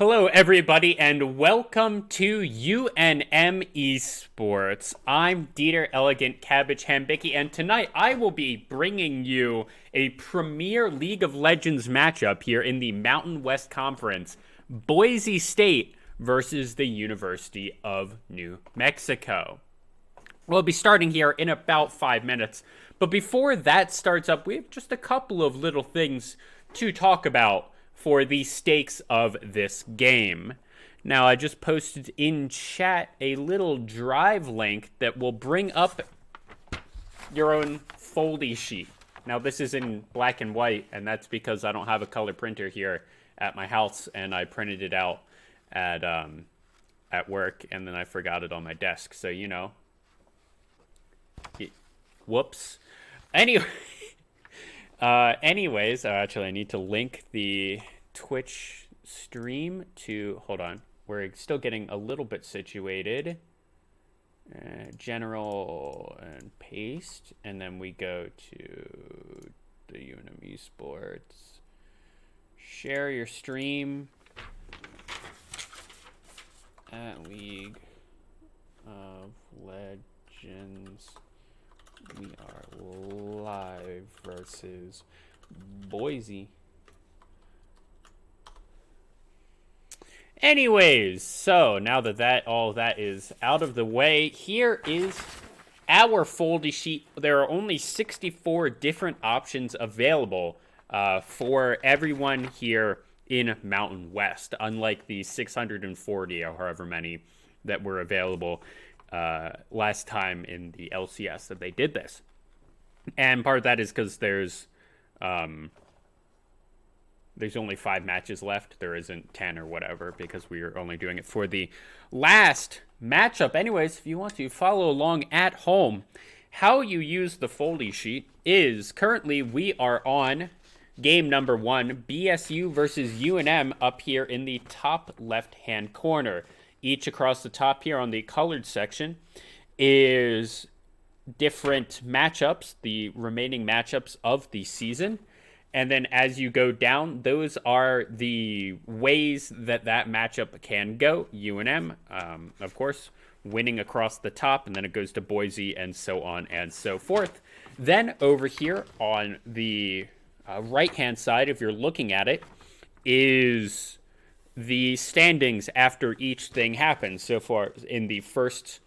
Hello, everybody, and welcome to UNM Esports. I'm Dieter Elegant Cabbage Hambicki, and tonight I will be bringing you a premier League of Legends matchup here in the Mountain West Conference. Boise State versus the University of New Mexico. We'll be starting here in about 5 minutes, but before that starts up, we have just a couple of little things to talk about for the stakes of this game. Now, I just posted in chat a little drive link that will bring up your own foldy sheet. Now, this is in black and white, and that's because I don't have a color printer here at my house, and I printed it out at work, and then I forgot it on my desk. So, you know, whoops. Anyway. Actually, I need to link the Twitch stream to, hold on, we're still getting a little bit situated. General and paste, and then we go to the UNM Esports. Share your stream at League of Legends. We are live versus Boise. Anyways, so now that all that is out of the way, here is our foldy sheet. There are only 64 different options available for everyone here in Mountain West, unlike the 640 or however many that were available last time in the LCS that they did this. And part of that is because there's only 5 matches left. There isn't 10 or whatever because we are only doing it for the last matchup. Anyways, if you want to follow along at home, how you use the foldy sheet is currently we are on game number 1, BSU versus UNM up here in the top left-hand corner. Each across the top here on the colored section is different matchups, the remaining matchups of the season. And then as you go down, those are the ways that matchup can go. UNM, of course, winning across the top, and then it goes to Boise and so on and so forth. Then over here on the right-hand side, if you're looking at it, is the standings after each thing happens. So far in the first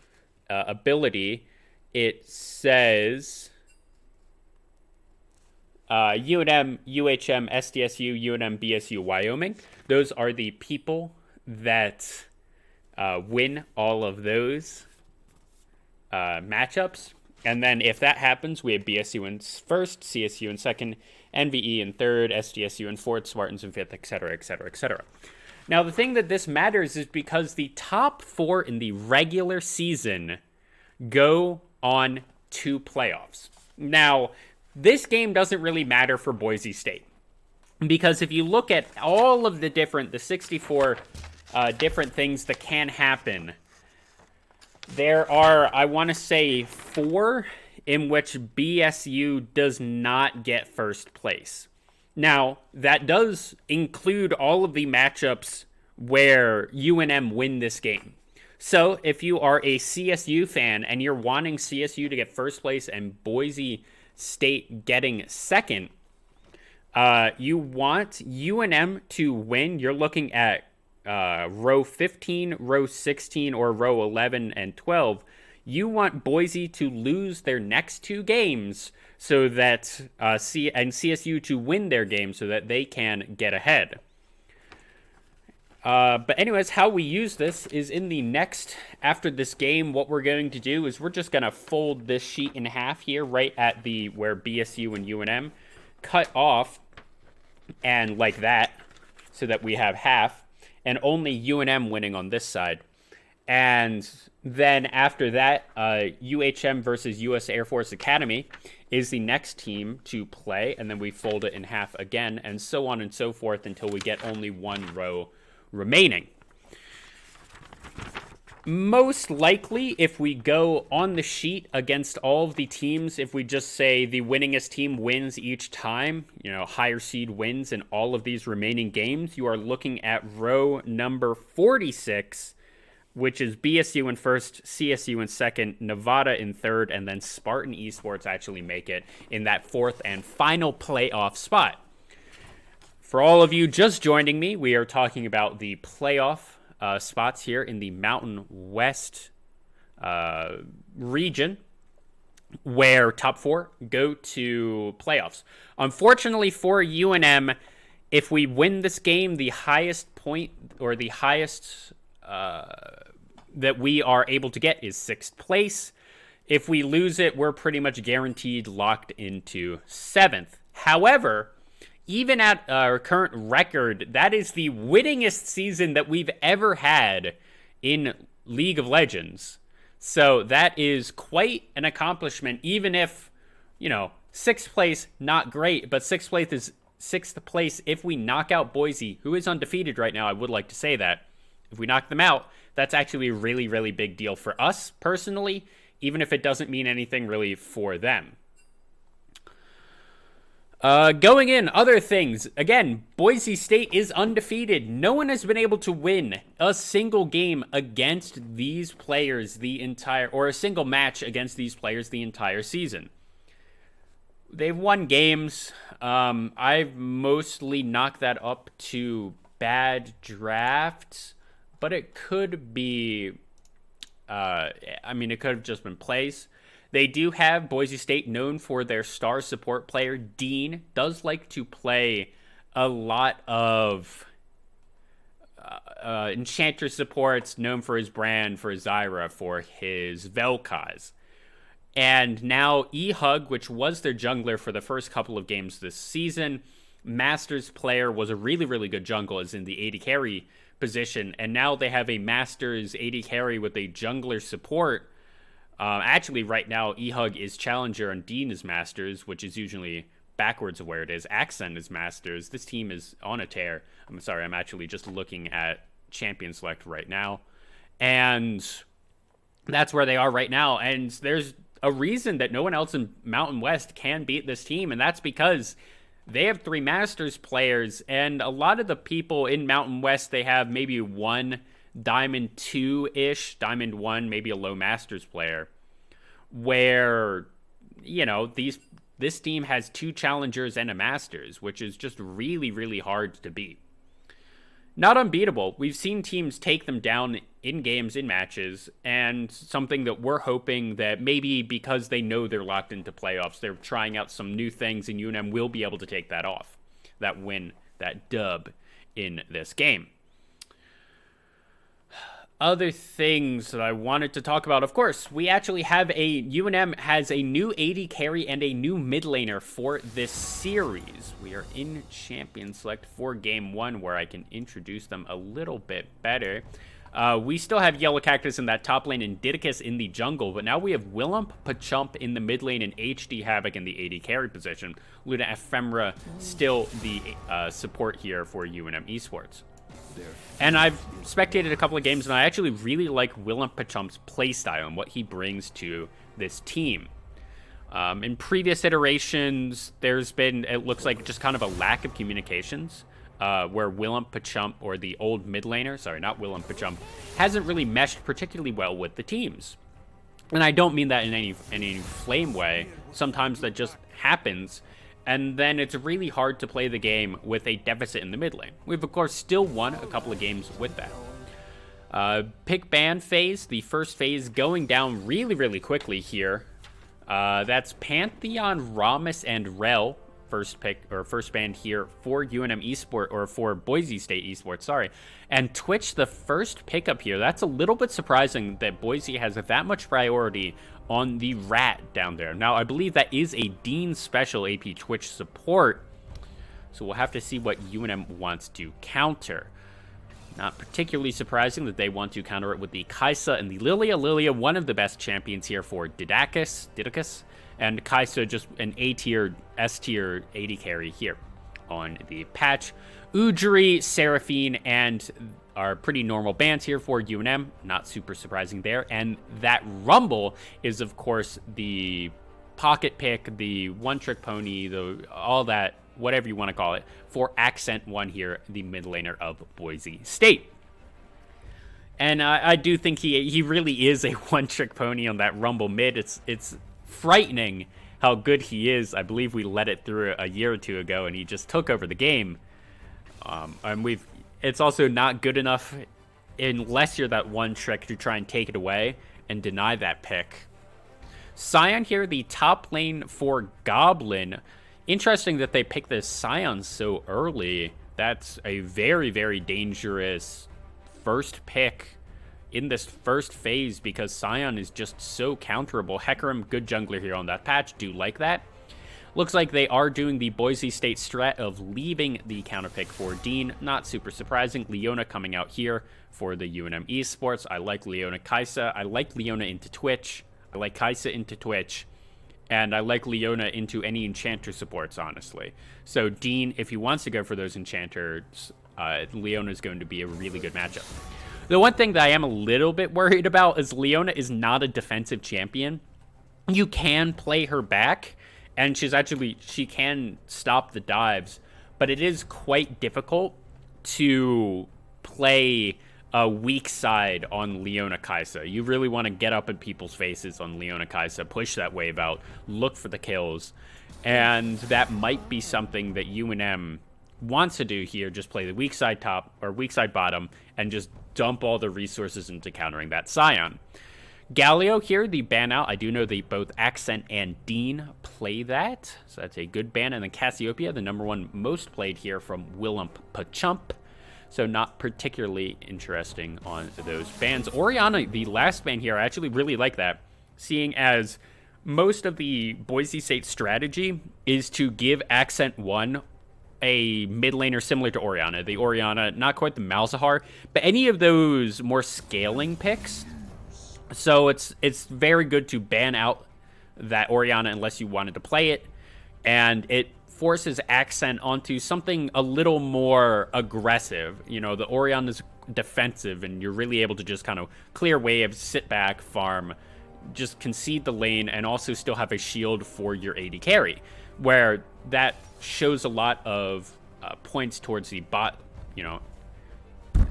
ability, it says UNM, UHM, SDSU, UNM, BSU, Wyoming. Those are the people that win all of those matchups. And then if that happens, we have BSU in first, CSU in second, NVE in third, SDSU in fourth, Spartans in fifth, etc., etc., etc. Now, the thing that this matters is because the top 4 in the regular season go on to playoffs. Now, this game doesn't really matter for Boise State because if you look at all of the 64 different things that can happen, there are, I want to say, 4 in which BSU does not get first place. Now, that does include all of the matchups where UNM win this game. So, if you are a CSU fan and you're wanting CSU to get first place and Boise State getting second, you want UNM to win. You're looking at row 15, row 16, or row 11 and 12. You want Boise to lose their next 2 games so that CSU to win their game so that they can get ahead. But anyways, how we use this is in the next, after this game, what we're going to do is we're just going to fold this sheet in half here right at the where BSU and UNM cut off, and like that, so that we have half, and only UNM winning on this side. And then after that, UHM versus U.S. Air Force Academy is the next team to play, and then we fold it in half again, and so on and so forth until we get only 1 row remaining. Most likely, if we go on the sheet against all of the teams, if we just say the winningest team wins each time, higher seed wins in all of these remaining games, you are looking at row number 46, which is BSU in first, CSU in second, Nevada in third, and then Spartan Esports actually make it in that fourth and final playoff spot. For all of you just joining me, we are talking about the playoff spots here in the Mountain West region, where top four go to playoffs. Unfortunately for UNM, if we win this game, the highest point or the highest that we are able to get is 6th place. If we lose it, we're pretty much guaranteed locked into 7th. However, even at our current record, that is the winningest season that we've ever had in League of Legends. So that is quite an accomplishment, even if, 6th place, not great, but 6th place is 6th place if we knock out Boise, who is undefeated right now. I would like to say that. If we knock them out, that's actually a really, really big deal for us personally, even if it doesn't mean anything really for them. Going in, other things. Again, Boise State is undefeated. No one has been able to win a single game against these players or a single match against these players the entire season. They've won games. I've mostly knocked that up to bad drafts, but it could be, it could have just been plays. They do have Boise State known for their star support player. Dean does like to play a lot of Enchantress supports, known for his brand, for Zyra, for his Vel'Koz. And now E-Hug, which was their jungler for the first couple of games this season, Masters player, was a really, really good jungle, is in the AD carry position. And now they have a Masters AD carry with a jungler support. Actually, right now, E-Hug is Challenger and Dean is Masters, which is usually backwards of where it is. Accent is Masters. This team is on a tear. I'm sorry, I'm actually just looking at Champion Select right now. And that's where they are right now. And there's a reason that no one else in Mountain West can beat this team, and that's because they have 3 Masters players, and a lot of the people in Mountain West, they have maybe one Diamond 2-ish, Diamond 1, maybe a low Masters player, where, this team has 2 Challengers and a Masters, which is just really, really hard to beat. Not unbeatable. We've seen teams take them down in games, in matches, and something that we're hoping that maybe because they know they're locked into playoffs, they're trying out some new things, and UNM will be able to take that off, that win, that dub in this game. Other things that I wanted to talk about, of course, we actually have UNM has a new AD carry and a new mid laner for this series. We are in Champion Select for Game 1, where I can introduce them a little bit better. We still have Yellow Cactus in that top lane and Didicus in the jungle, but now we have Willump, Pachump in the mid lane and HD Havoc in the AD carry position. Luna Ephemera still the support here for UNM Esports. And I've spectated a couple of games, and I actually really like Willump Pachump's playstyle and what he brings to this team. In previous iterations, there's been, it looks like, just kind of a lack of communications, where Willump Pachump, or the old mid laner, sorry, not Willump Pachump, hasn't really meshed particularly well with the teams. And I don't mean that in any flame way. Sometimes that just happens. And then it's really hard to play the game with a deficit in the mid lane. We've, of course, still won a couple of games with that. Pick ban phase, the first phase going down really, really quickly here. That's Pantheon, Ramus, and Rel. First pick, or first ban here for UNM Esport, or for Boise State Esports, sorry. And Twitch, the first pickup here. That's a little bit surprising that Boise has that much priority on the Rat down there. Now, I believe that is a Dean special AP Twitch support, so we'll have to see what UNM wants to counter. Not particularly surprising that they want to counter it with the Kaisa and the Lilia. Lilia, one of the best champions here for Didicus, and Kaisa just an A-tier, S-tier AD carry here on the patch. Ujri, Seraphine, and are pretty normal bands here for UNM. Not super surprising there. And that Rumble is, of course, the pocket pick, the one-trick pony, all that, whatever you want to call it, for Accent 1 here, the mid laner of Boise State. And I do think he really is a one-trick pony on that Rumble mid. It's frightening how good he is. I believe we let it through a year or two ago, and he just took over the game. And it's also not good enough unless you're that one trick to try and take it away and deny that pick. Scion here, the top lane for Goblin. Interesting that they picked this Scion so early. That's a very, very dangerous first pick in this first phase because Scion is just so counterable. Hecarim, good jungler here on that patch. Do like that. Looks like they are doing the Boise State strat of leaving the counter pick for Dean. Not super surprising. Leona coming out here for the UNM esports. I like Leona Kaisa. I like Leona into Twitch. I like Kaisa into Twitch. And I like Leona into any enchanter supports, honestly. So Dean, if he wants to go for those enchanters, Leona is going to be a really good matchup. The one thing that I am a little bit worried about is Leona is not a defensive champion. You can play her back, and she can stop the dives, but it is quite difficult to play a weak side on Leona Kaisa. You really want to get up in people's faces on Leona Kaisa, push that wave out, look for the kills, and that might be something that UNM wants to do here, just play the weak side top or weak side bottom and just dump all the resources into countering that Scion. Galio here, the ban out. I do know that both Accent and Dean play that, so that's a good ban. And then Cassiopeia, the number one most played here from Willem Pachump, so not particularly interesting on those bans. Orianna, the last ban here, I actually really like that, seeing as most of the Boise State strategy is to give Accent 1 a mid laner similar to Orianna. The Orianna, not quite the Malzahar, but any of those more scaling picks. So it's very good to ban out that Orianna unless you wanted to play it, and it forces Accent onto something a little more aggressive. You know, the Orianna's defensive, and you're really able to just kind of clear waves, sit back, farm, just concede the lane, and also still have a shield for your AD carry, where that shows a lot of points towards the bot. You know,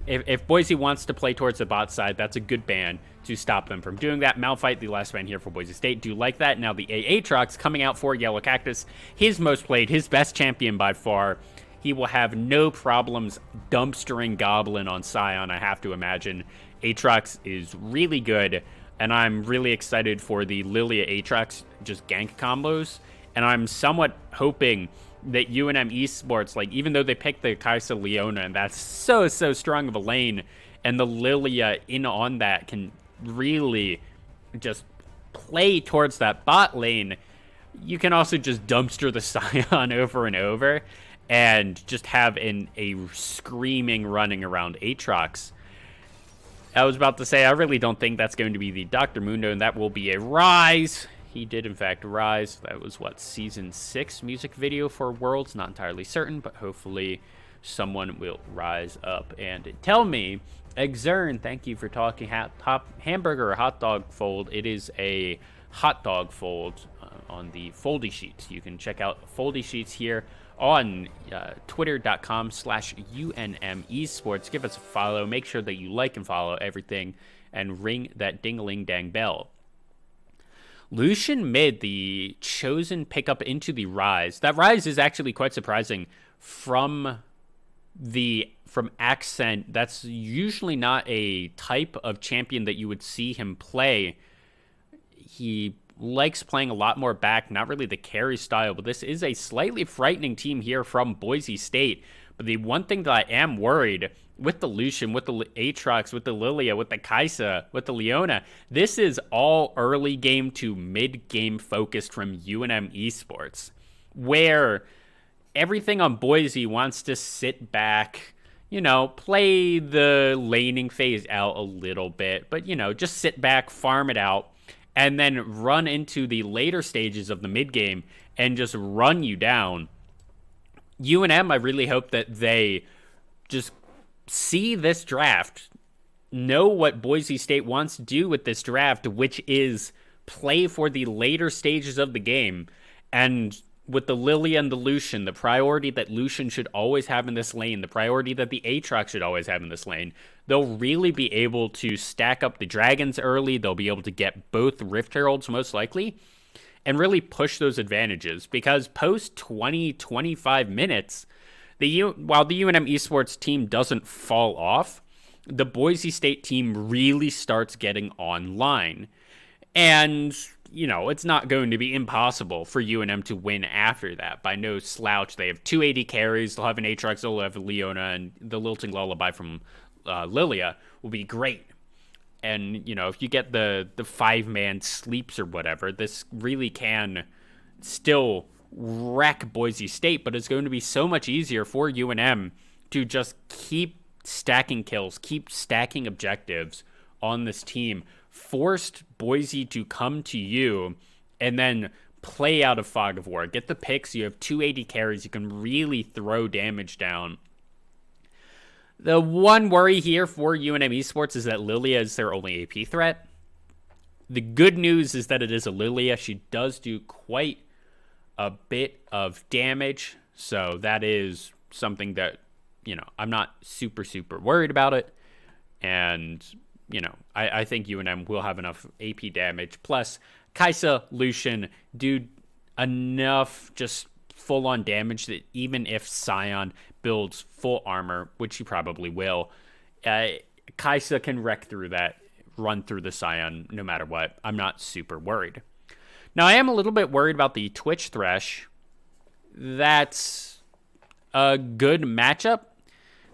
if Boise wants to play towards the bot side, that's a good ban to stop them from doing that. Malphite, the last ban here for Boise State, do like that. Now the Aatrox coming out for Yellow Cactus, his most played, his best champion by far. He will have no problems dumpstering Goblin on Scion, I have to imagine. Aatrox is really good, and I'm really excited for the Lilia Aatrox just gank combos, and I'm somewhat hoping that UNM esports, like, even though they picked the Kaisa Leona, and that's so strong of a lane, and the Lilia in on that can really just play towards that bot lane, you can also just dumpster the Scion over and over and just have a screaming running around Aatrox. I was about to say, I really don't think that's going to be the Dr. Mundo, and that will be a Rise. He did, in fact, rise. That was, what, Season 6 music video for Worlds? Not entirely certain, but hopefully someone will rise up and tell me. Exern, thank you for talking. Hamburger or hot dog fold. It is a hot dog fold on the Foldy Sheets. You can check out Foldy Sheets here on twitter.com/UNM esports. Give us a follow. Make sure that you like and follow everything and ring that ding-a-ling-dang bell. Lucian mid, the chosen pickup into the Rise. That Rise is actually quite surprising from Accent. That's usually not a type of champion that you would see him play. He likes playing a lot more back, not really the carry style, but this is a slightly frightening team here from Boise State. But the one thing that I am worried with the Lucian, with the Aatrox, with the Lilia, with the Kaisa, with the Leona, this is all early game to mid game focused from UNM esports, where everything on Boise wants to sit back, you know, play the laning phase out a little bit, but, you know, just sit back, farm it out, and then run into the later stages of the mid game and just run you down. UNM, I really hope that they just see this draft, know what Boise State wants to do with this draft, which is play for the later stages of the game. And with the Lilia and the Lucian, the priority that Lucian should always have in this lane, the priority that the Aatrox should always have in this lane, they'll really be able to stack up the dragons early. They'll be able to get both Rift Heralds most likely and really push those advantages, because post 20-25 minutes, while the UNM esports team doesn't fall off, the Boise State team really starts getting online. And, it's not going to be impossible for UNM to win after that. By no slouch. They have 280 carries. They'll have an Aatrox, they'll have a Leona, and the Lilting Lullaby from Lilia will be great. And, if you get the 5-man sleeps or whatever, this really can still wreck Boise State, but it's going to be so much easier for UNM to just keep stacking kills, keep stacking objectives on this team, forced Boise to come to you and then play out of Fog of War. Get the picks, you have 280 carries, you can really throw damage down. The one worry here for UNM Esports is that Lilia is their only AP threat. The good news is that it is a Lilia. She does do quite a bit of damage, so that is something that, I'm not super worried about it. And, I think UNM will have enough AP damage. Plus, Kai'Sa, Lucian do enough just full-on damage that even if Sion builds full armor, which he probably will, Kai'Sa can wreck through that, run through the Sion no matter what. I'm not super worried. Now, I am a little bit worried about the Twitch Thresh. That's a good matchup.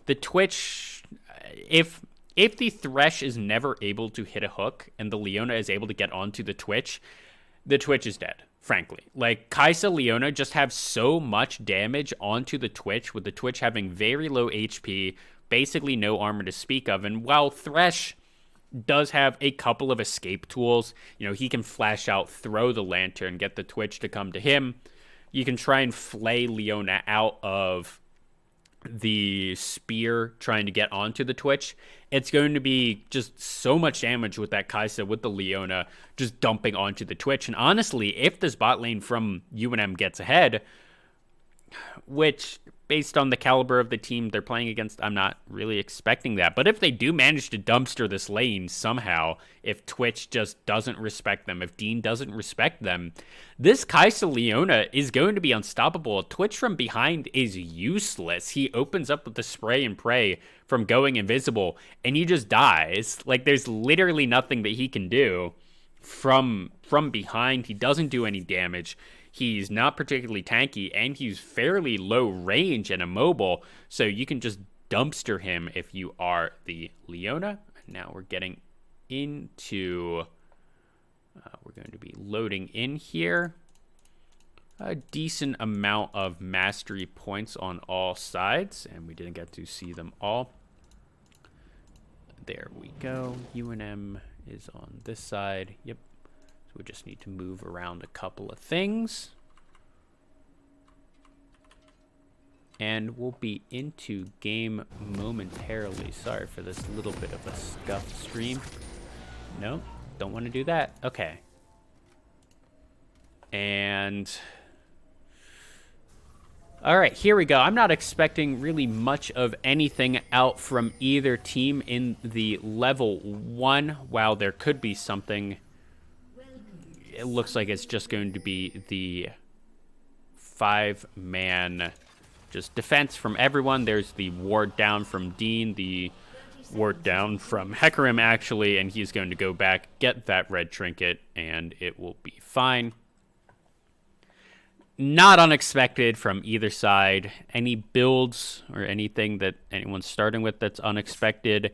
The Twitch, if the Thresh is never able to hit a hook and the Leona is able to get onto the Twitch is dead, frankly. Like, Kai'Sa, Leona just have so much damage onto the Twitch, with the Twitch having very low HP, basically no armor to speak of. And while Thresh does have a couple of escape tools, he can flash out, throw the lantern, get the Twitch to come to him. You can try and flay Leona out of the spear trying to get onto the Twitch. It's going to be just so much damage with that Kai'Sa, with the Leona just dumping onto the Twitch. And honestly, if this bot lane from UNM gets ahead, which, based on the caliber of the team they're playing against, I'm not really expecting that. But if they do manage to dumpster this lane somehow, if Twitch just doesn't respect them, if Dean doesn't respect them, this Kai'Sa Leona is going to be unstoppable. Twitch from behind is useless. He opens up with the spray and pray from going invisible, and he just dies. Like, there's literally nothing that he can do from behind. He doesn't do any damage. He's not particularly tanky, and he's fairly low range and immobile, so you can just dumpster him if you are the Leona. Now we're getting into... we're going to be loading in here. A decent amount of mastery points on all sides, and we didn't get to see them all. There we go. UNM is on this side. Yep. So we just need to move around a couple of things. And we'll be into game momentarily. Sorry for this little bit of a scuffed stream. No, don't want to do that. Okay. And... alright, here we go. I'm not expecting really much of anything out from either team in the level 1. While there could be something... it looks like it's just going to be the 5-man just defense from everyone. There's the ward down from Dean, the ward down from Hecarim, actually, and he's going to go back, get that red trinket, and it will be fine. Not unexpected from either side. Any builds or anything that anyone's starting with that's unexpected?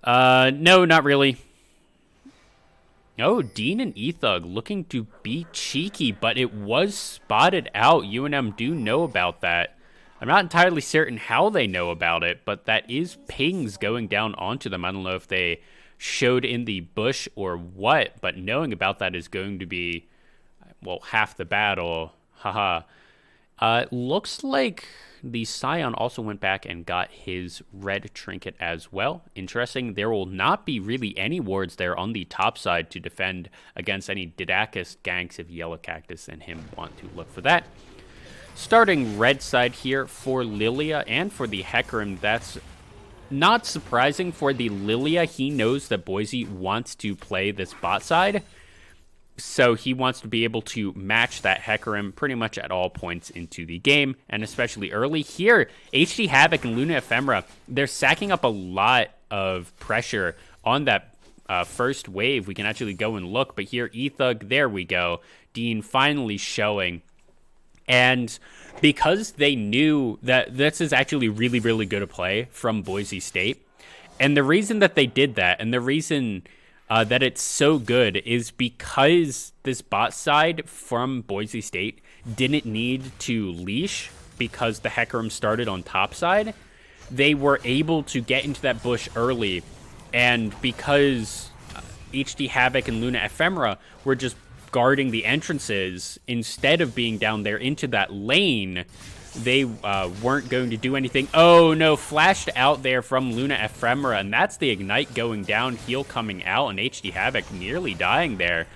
No, not really. Oh, Dean and Ethug looking to be cheeky, but it was spotted out. UNM do know about that. I'm not entirely certain how they know about it, but that is pings going down onto them. I don't know if they showed in the bush or what, but knowing about that is going to be, well, half the battle. Haha. Looks like the Scion also went back and got his red trinket as well. Interesting. There will not be really any wards there on the top side to defend against any Didakis ganks if Yellow Cactus and him want to look for that. Starting red side here for Lilia and for the Hecarim, that's not surprising for the Lilia. He knows that Boise wants to play this bot side, so he wants to be able to match that Hecarim pretty much at all points into the game, and especially early. Here, HD Havoc and Luna Ephemera, they're sacking up a lot of pressure on that first wave. We can actually go and look, but here, Ethug, there we go. Dean finally showing. And because they knew that this is actually really, really good a play from Boise State, and the reason that they did that, and the reason that it's so good, is because this bot side from Boise State didn't need to leash because the Hecarim started on top side. They were able to get into that bush early, and because HD Havoc and Luna Ephemera were just guarding the entrances instead of being down there into that lane, they weren't going to do anything. Oh no, flashed out there from Luna Ephemera, and that's the Ignite going down, heal coming out, and HD Havoc nearly dying there.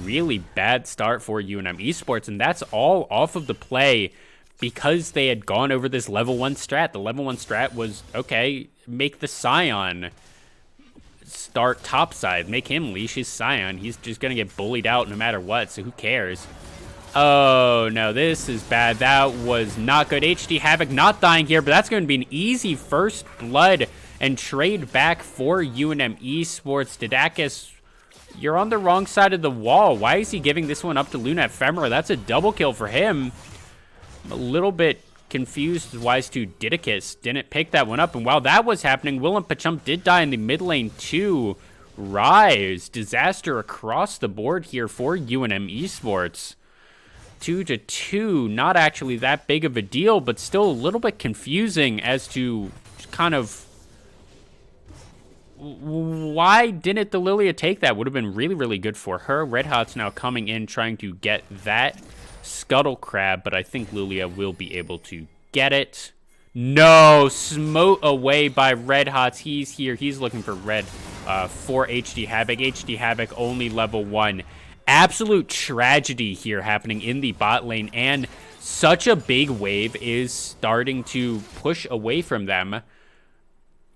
Really bad start for UNM Esports, and that's all off of the play because they had gone over this level 1 strat. The level 1 strat was, okay, make the Scion start topside, make him leash his Scion. He's just gonna get bullied out no matter what, so who cares? Oh no, this is bad. That was not good. HD Havoc not dying here, but that's going to be an easy first blood and trade back for UNM Esports. Didakis, you're on the wrong side of the wall. Why is he giving this one up to Luna Ephemera? That's a double kill for him. I'm a little bit confused why Didakis didn't pick that one up. And while that was happening, Willem Pachump did die in the mid lane too. Rise. Disaster across the board here for UNM Esports. 2-2, not actually that big of a deal, but still a little bit confusing as to kind of why didn't the Lilia take that? Would have been really, really good for her. Red Hot's now coming in trying to get that Scuttle Crab, but I think Lilia will be able to get it. No, smote away by Red Hots. He's here. He's looking for red for HD Havoc. HD Havoc only level 1. Absolute tragedy here happening in the bot lane, and such a big wave is starting to push away from them.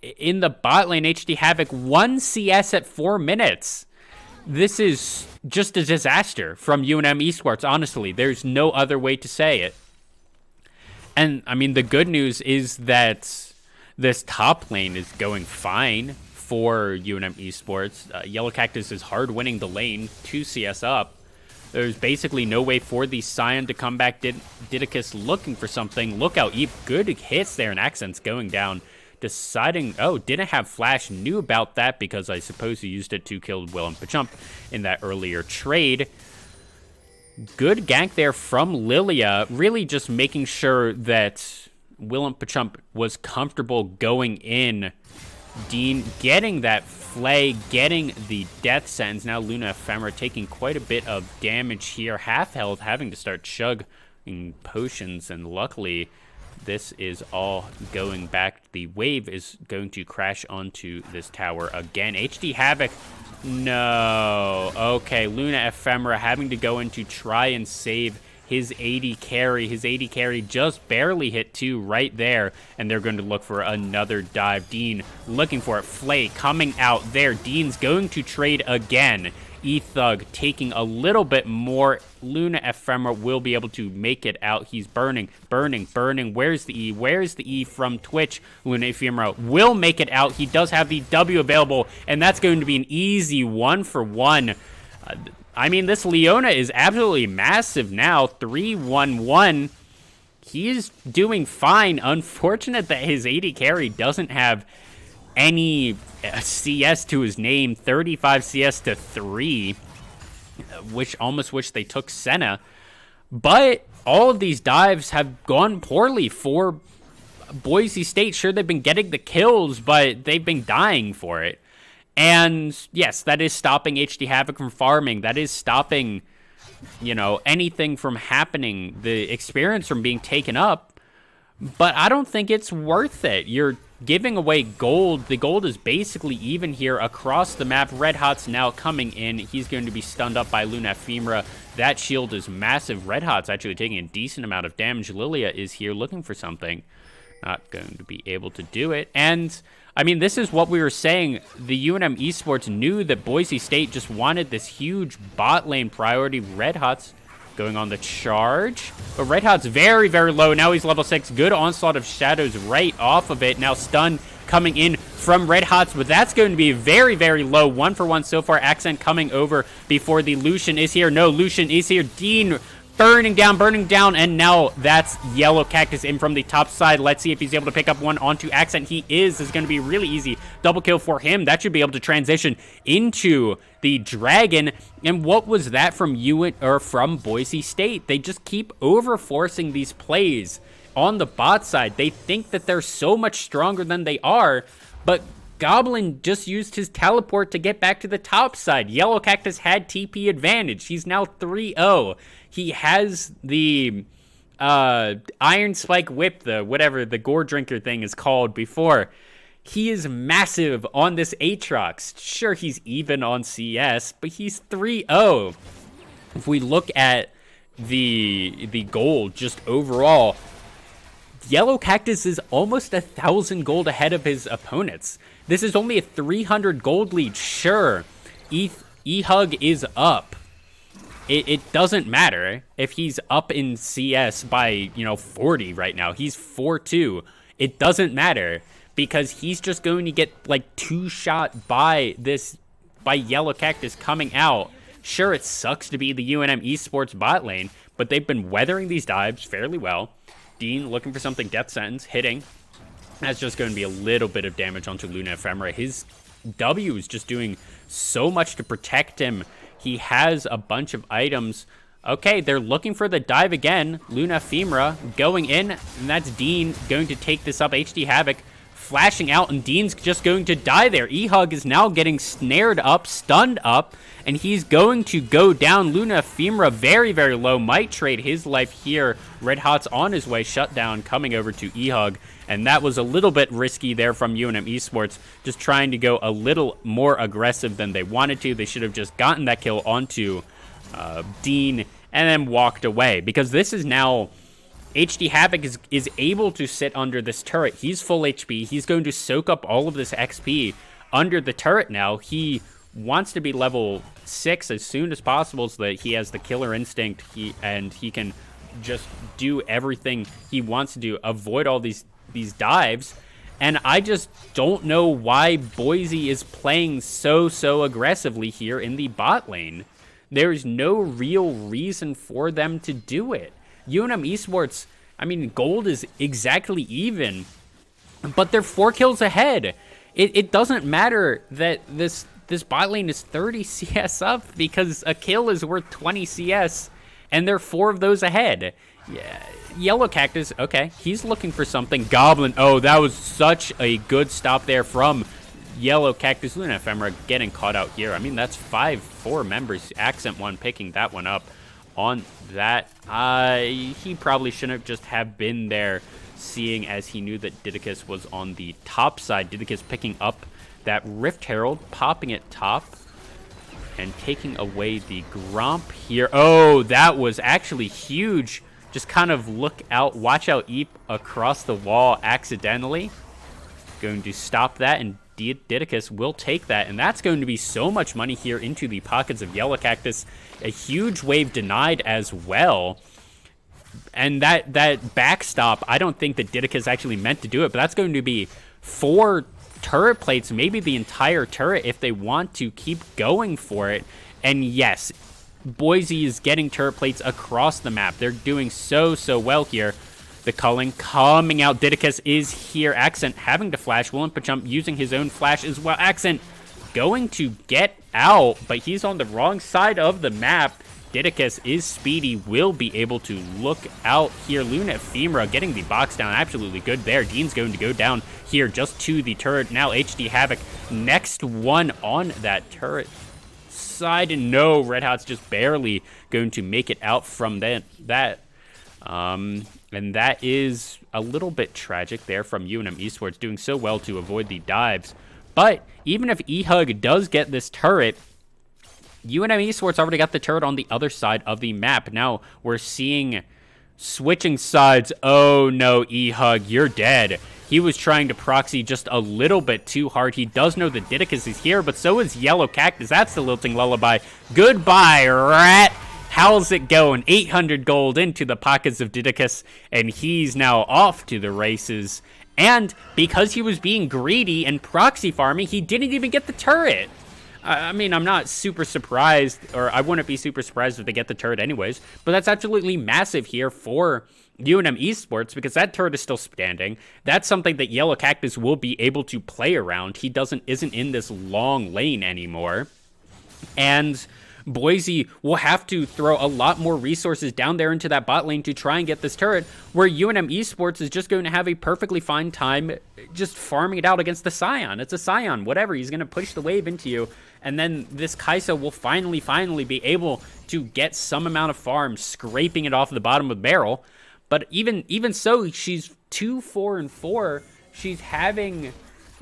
In the bot lane, HD Havoc 1 CS at 4 minutes. This is just a disaster from UNM Esports, honestly. There's no other way to say it. And, I mean, the good news is that this top lane is going fine for UNM Esports. Yellow Cactus is hard winning the lane, 2 CS up. There's basically no way for the Scion to come back. Didakis looking for something. Look out, Eep. Good hits there, and Accents going down. Deciding, oh, didn't have Flash. Knew about that because I suppose he used it to kill Willem Pachump in that earlier trade. Good gank there from Lilia. Really just making sure that Willem Pachump was comfortable going in. Dean getting that flay, getting the death sentence. Now Luna Ephemera taking quite a bit of damage here. Half health, having to start chugging potions, and luckily this is all going back. The wave is going to crash onto this tower again. HD Havoc, no. Okay, Luna Ephemera having to go in to try and save his AD carry. His AD carry just barely hit 2 right there, and they're going to look for another dive. Dean looking for it. Flay coming out there. Dean's going to trade again. E-Thug taking a little bit more. Luna Ephemera will be able to make it out. He's burning. Where's the E? Where's the E from Twitch? Luna Ephemera will make it out. He does have the W available, and that's going to be an easy 1-for-1. I mean, this Leona is absolutely massive now. 3-1-1. He's doing fine. Unfortunate that his AD carry doesn't have any CS to his name. 35 CS to 3. Almost wish they took Senna. But all of these dives have gone poorly for Boise State. Sure, they've been getting the kills, but they've been dying for it. And yes, that is stopping HD Havoc from farming. That is stopping anything from happening, the experience from being taken up. But I don't think it's worth it. You're giving away gold. The gold is basically even here across the map. Red Hot's now coming in. He's going to be stunned up by Luna Ephemera. That shield is massive. Red Hot's actually taking a decent amount of damage. Lilia is here looking for something. Not going to be able to do it. And, I mean, this is what we were saying. The UNM Esports knew that Boise State just wanted this huge bot lane priority. Red Hot's going on the charge. But Red Hot's very, very low. Now he's level 6. Good onslaught of shadows right off of it. Now stun coming in from Red Hot's, but that's going to be very, very low. 1-for-1 so far. Accent coming over before the Lucian is here. No, Lucian is here. Dean burning down, and now that's Yellow Cactus in from the top side. Let's see if he's able to pick up one onto Accent. He is. This is going to be really easy. Double kill for him. That should be able to transition into the Dragon. And what was that from from Boise State? They just keep overforcing these plays on the bot side. They think that they're so much stronger than they are, but Goblin just used his teleport to get back to the top side. Yellow Cactus had TP advantage. He's now 3-0. He has the Iron Spike Whip, whatever the Gore Drinker thing is called before. He is massive on this Aatrox. Sure, he's even on CS, but he's 3-0. If we look at the gold just overall, Yellow Cactus is almost 1,000 gold ahead of his opponents. This is only a 300 gold lead. Sure, E-Hug is up. It doesn't matter if he's up in CS by, 40 right now. He's 4-2. It doesn't matter because he's just going to get, two-shot by Yellow Cactus coming out. Sure, it sucks to be the UNM Esports bot lane, but they've been weathering these dives fairly well. Dean looking for something, Death Sentence, hitting. That's just going to be a little bit of damage onto Luna Ephemera. His W is just doing so much to protect him. He has a bunch of items. Okay, they're looking for the dive again. Luna Ephemera going in, and that's Dean going to take this up. HD Havoc flashing out, and Dean's just going to die there. E-Hug is now getting snared up, stunned up, and he's going to go down. Luna Ephemera very, very low. Might trade his life here. Red Hot's on his way. Shutdown coming over to E-Hug, and that was a little bit risky there from UNM Esports, just trying to go a little more aggressive than they wanted to. They should have just gotten that kill onto Dean and then walked away, because this is now HD Havoc is able to sit under this turret. He's full HP. He's going to soak up all of this XP under the turret now. He wants to be level 6 as soon as possible so that he has the killer instinct and he can just do everything he wants to do, avoid all these dives. And I just don't know why Boise is playing so aggressively here in the bot lane. There's no real reason for them to do it. UNM Esports, I mean, gold is exactly even, but they're 4 kills ahead. It doesn't matter that this bot lane is 30 CS up, because a kill is worth 20 CS, and they're 4 of those ahead. Yeah, Yellow Cactus, okay, he's looking for something. Goblin, oh, that was such a good stop there from Yellow Cactus. Luna Ephemera getting caught out here. I mean, that's 5-4 members. Accent 1 picking that one up. On that, he probably shouldn't just have been there, seeing as he knew that Didicus was on the top side. Didicus picking up that Rift Herald, popping it top, and taking away the Gromp here. Oh, that was actually huge. Just kind of watch out Eep across the wall accidentally. Going to stop that, and Didicus will take that, and that's going to be so much money here into the pockets of Yellow Cactus. A huge wave denied as well, and that backstop, I don't think that Didicus actually meant to do it, but that's going to be 4 turret plates, maybe the entire turret if they want to keep going for it. And yes, Boise is getting turret plates across the map. They're doing so well here. The culling coming out. Didicus is here. Accent having to flash. Willimpachump using his own flash as well. Accent going to get out, but he's on the wrong side of the map. Didicus is speedy, will be able to look out here. Luna Ephemera getting the box down. Absolutely good there. Dean's going to go down here just to the turret. Now HD Havoc, next one on that turret side, and no, Red Hot's just barely going to make it out from that. And that is a little bit tragic there from UNM Esports, doing so well to avoid the dives. But even if eHug does get this turret, UNM Esports already got the turret on the other side of the map. Now we're seeing switching sides. Oh no, eHug, you're dead. He was trying to proxy just a little bit too hard. He does know that Didicus is here, but so is Yellow Cactus. That's the Lilting Lullaby. Goodbye, rat. How's it going? 800 gold into the pockets of Didicus, and he's now off to the races. And because he was being greedy and proxy farming, he didn't even get the turret. I mean, I'm not super surprised, or I wouldn't be super surprised if they get the turret anyways, but that's absolutely massive here for UNM Esports, because that turret is still standing. That's something that Yellow Cactus will be able to play around. He isn't in this long lane anymore. And Boise will have to throw a lot more resources down there into that bot lane to try and get this turret, where UNM Esports is just going to have a perfectly fine time just farming it out against the Scion. It's a Scion, whatever. He's going to push the wave into you, and then this Kai'Sa will finally be able to get some amount of farm, scraping it off the bottom of the barrel. But even so, she's 2-4-4. She's having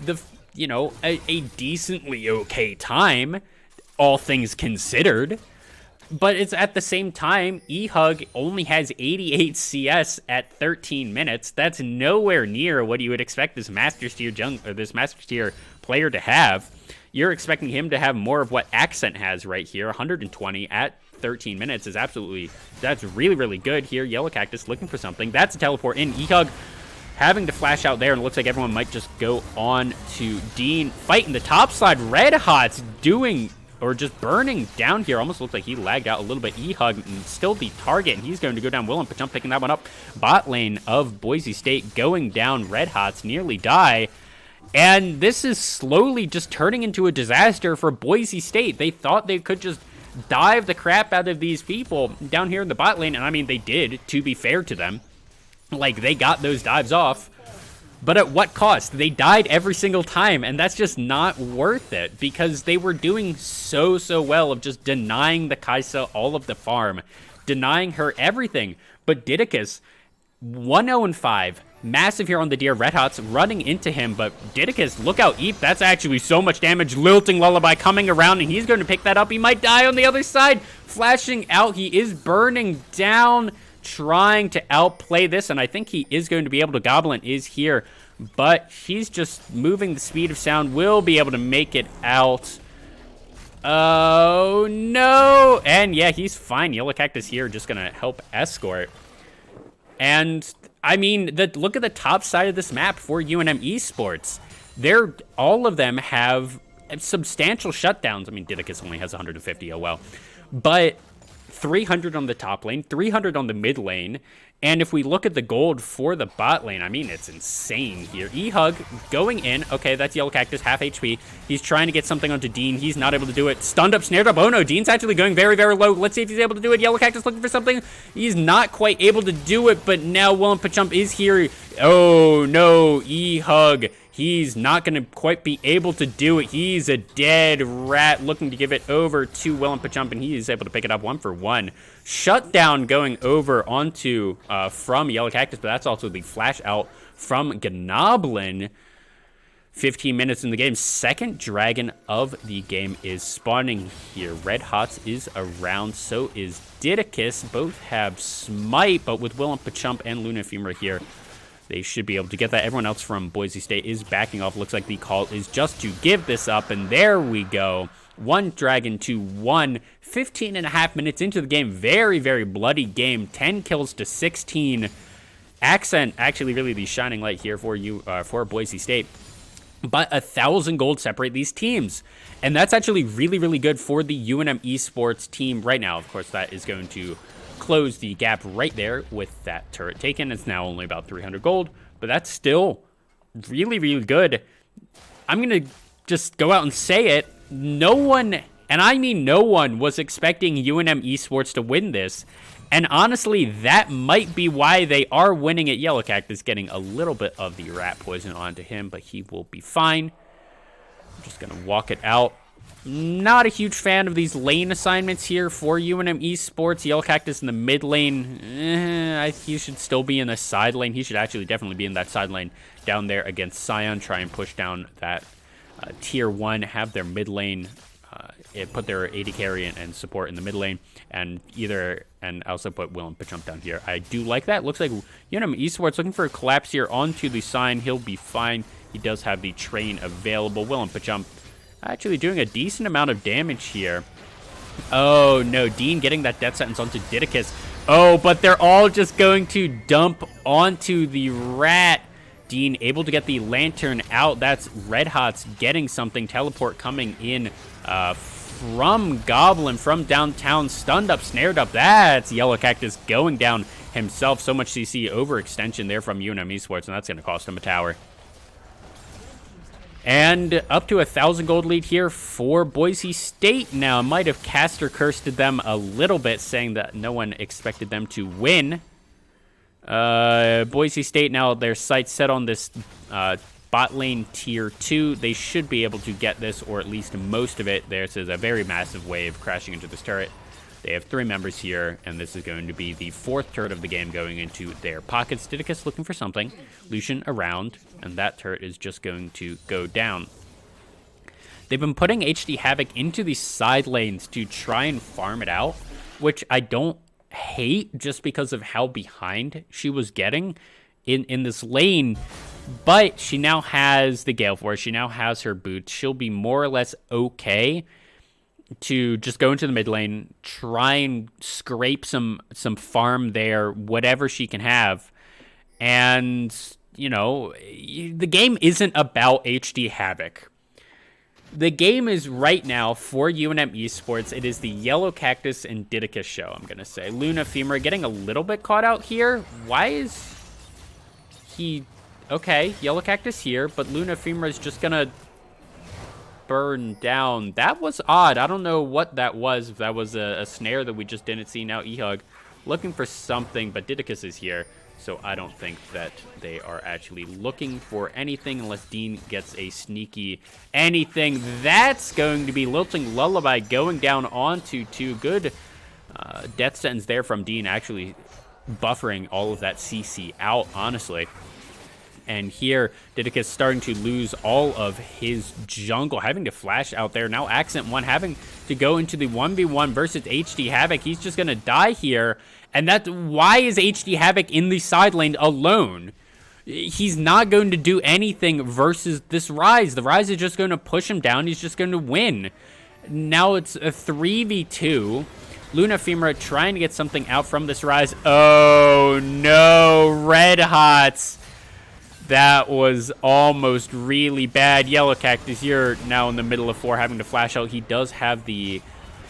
a decently okay time, all things considered. But it's at the same time, eHug only has 88 CS at 13 minutes. That's nowhere near what you would expect this Master Tier player to have. You're expecting him to have more of what Accent has right here. 120 at 13 minutes is that's really good here. Yellow Cactus looking for something. That's a teleport in. eHug having to flash out there, and it looks like everyone might just go on to Dean. Fighting the top side. Red Hot's just burning down here. Almost looks like he lagged out a little bit. eHug still the target, and he's going to go down. Willenpachump picking that one up. Bot lane of Boise State going down. Red Hots nearly die. And this is slowly just turning into a disaster for Boise State. They thought they could just dive the crap out of these people down here in the bot lane. And I mean, they did, to be fair to them. Like, they got those dives off. But at what cost? They died every single time, and that's just not worth it, because they were doing so well of just denying the Kai'Sa all of the farm, denying her everything. But Didicus, 1-0-5, massive here on the Deer. Red Hot's running into him, but Didicus, look out, Eep, that's actually so much damage. Lilting Lullaby coming around, and he's going to pick that up. He might die on the other side. Flashing out, he is burning down, trying to outplay this, and I think he is going to be able to. Goblin is here, but he's just moving the speed of sound. Will be able to make it out. Oh no, and yeah, he's fine. Yellow Cactus here just gonna help escort. And I mean, look at the top side of this map for UNM Esports. All of them have substantial shutdowns. I mean, Didicus only has 150, oh well, but 300 on the top lane, 300 on the mid lane, and if we look at the gold for the bot lane, I mean, it's insane here. eHug going in. Okay, that's Yellow Cactus, half HP. He's trying to get something onto Dean. He's not able to do it. Stunned up, snared up. Oh no, Dean's actually going very low. Let's see if he's able to do it. Yellow Cactus looking for something. He's not quite able to do it, but now Willenpachump is here. Oh no, eHug. He's not going to quite be able to do it. He's a dead rat looking to give it over to Willenpachump, and he is able to pick it up 1-for-1. Shutdown going over onto from Yellow Cactus, but that's also the flash out from Gnoblin. 15 minutes in the game. Second dragon of the game is spawning here. Red Hots is around, so is Didicus. Both have Smite, but with Willenpachump and Luna Ephemera here, they should be able to get that. Everyone else from Boise State is backing off. Looks like the call is just to give this up, and there we go. 1 dragon to 1. 15 and a half minutes into the game. Very bloody game. 10 kills to 16. Accent actually really the shining light here for Boise State. But 1,000 gold separate these teams. And that's actually really good for the UNM Esports team right now. Of course, that is going to close the gap right there with that turret taken. It's now only about 300 gold, but that's still really good. I'm going to just go out and say it. No one, and I mean no one, was expecting UNM Esports to win this. And honestly, that might be why they are winning it. Yellow Cactus getting a little bit of the rat poison onto him, but he will be fine. I'm just going to walk it out. Not a huge fan of these lane assignments here for UNM Esports. Yellow Cactus in the mid lane. He should still be in the side lane. He should actually definitely be in that side lane down there against Scion. Try and push down that tier 1. Have their mid lane. Put their AD carry and support in the mid lane. And also put Will and Pachump down here. I do like that. Looks like UNM Esports looking for a collapse here onto the Scion. He'll be fine. He does have the train available. Will and Pachump actually doing a decent amount of damage here. Oh, no. Dean getting that death sentence onto Didicus. Oh, but they're all just going to dump onto the rat. Dean able to get the lantern out. That's Red Hot's getting something. Teleport coming in from Goblin from downtown. Stunned up, snared up. That's Yellow Cactus going down himself. So much CC overextension there from UNM Esports, and that's going to cost him a tower. And up to 1,000 gold lead here for Boise State. Now, might have caster cursed them a little bit, saying that no one expected them to win. Boise State, now their sights set on this bot lane tier 2. They should be able to get this, or at least most of it. This is a very massive wave crashing into this turret. They have 3 members here, and this is going to be the 4th turret of the game going into their pockets. Didicus looking for something. Lucian around, and that turret is just going to go down. They've been putting HD Havoc into the side lanes to try and farm it out, which I don't hate just because of how behind she was getting in this lane. But she now has the Gale Force. She now has her boots. She'll be more or less okay to just go into the mid lane, try and scrape some farm there, whatever she can have. And, you know, the game isn't about HD Havoc. The game is right now for UNM Esports. It is the Yellow Cactus and Didicus show, I'm going to say. Luna Femur getting a little bit caught out here. Why is he... Okay, Yellow Cactus here, but Luna Femur is just going to burn down. That was odd. I don't know what that was. If that was a snare that we just didn't see. Now Ehug looking for something, but Didicus is here, so I don't think that they are actually looking for anything unless Dean gets a sneaky anything. That's going to be Lilting Lullaby going down onto 2. Good death sentence there from Dean, actually buffering all of that CC out, honestly. And here, Didicus starting to lose all of his jungle, having to flash out there. Now Accent 1 having to go into the 1v1 versus HD Havoc. He's just going to die here. And why is HD Havoc in the side lane alone? He's not going to do anything versus this Ryze. The Ryze is just going to push him down. He's just going to win. Now it's a 3v2. Luna Femur trying to get something out from this Ryze. Oh, no. Red Hots. That was almost really bad. Yellow Cactus, you're now in the middle of 4, having to flash out. He does have the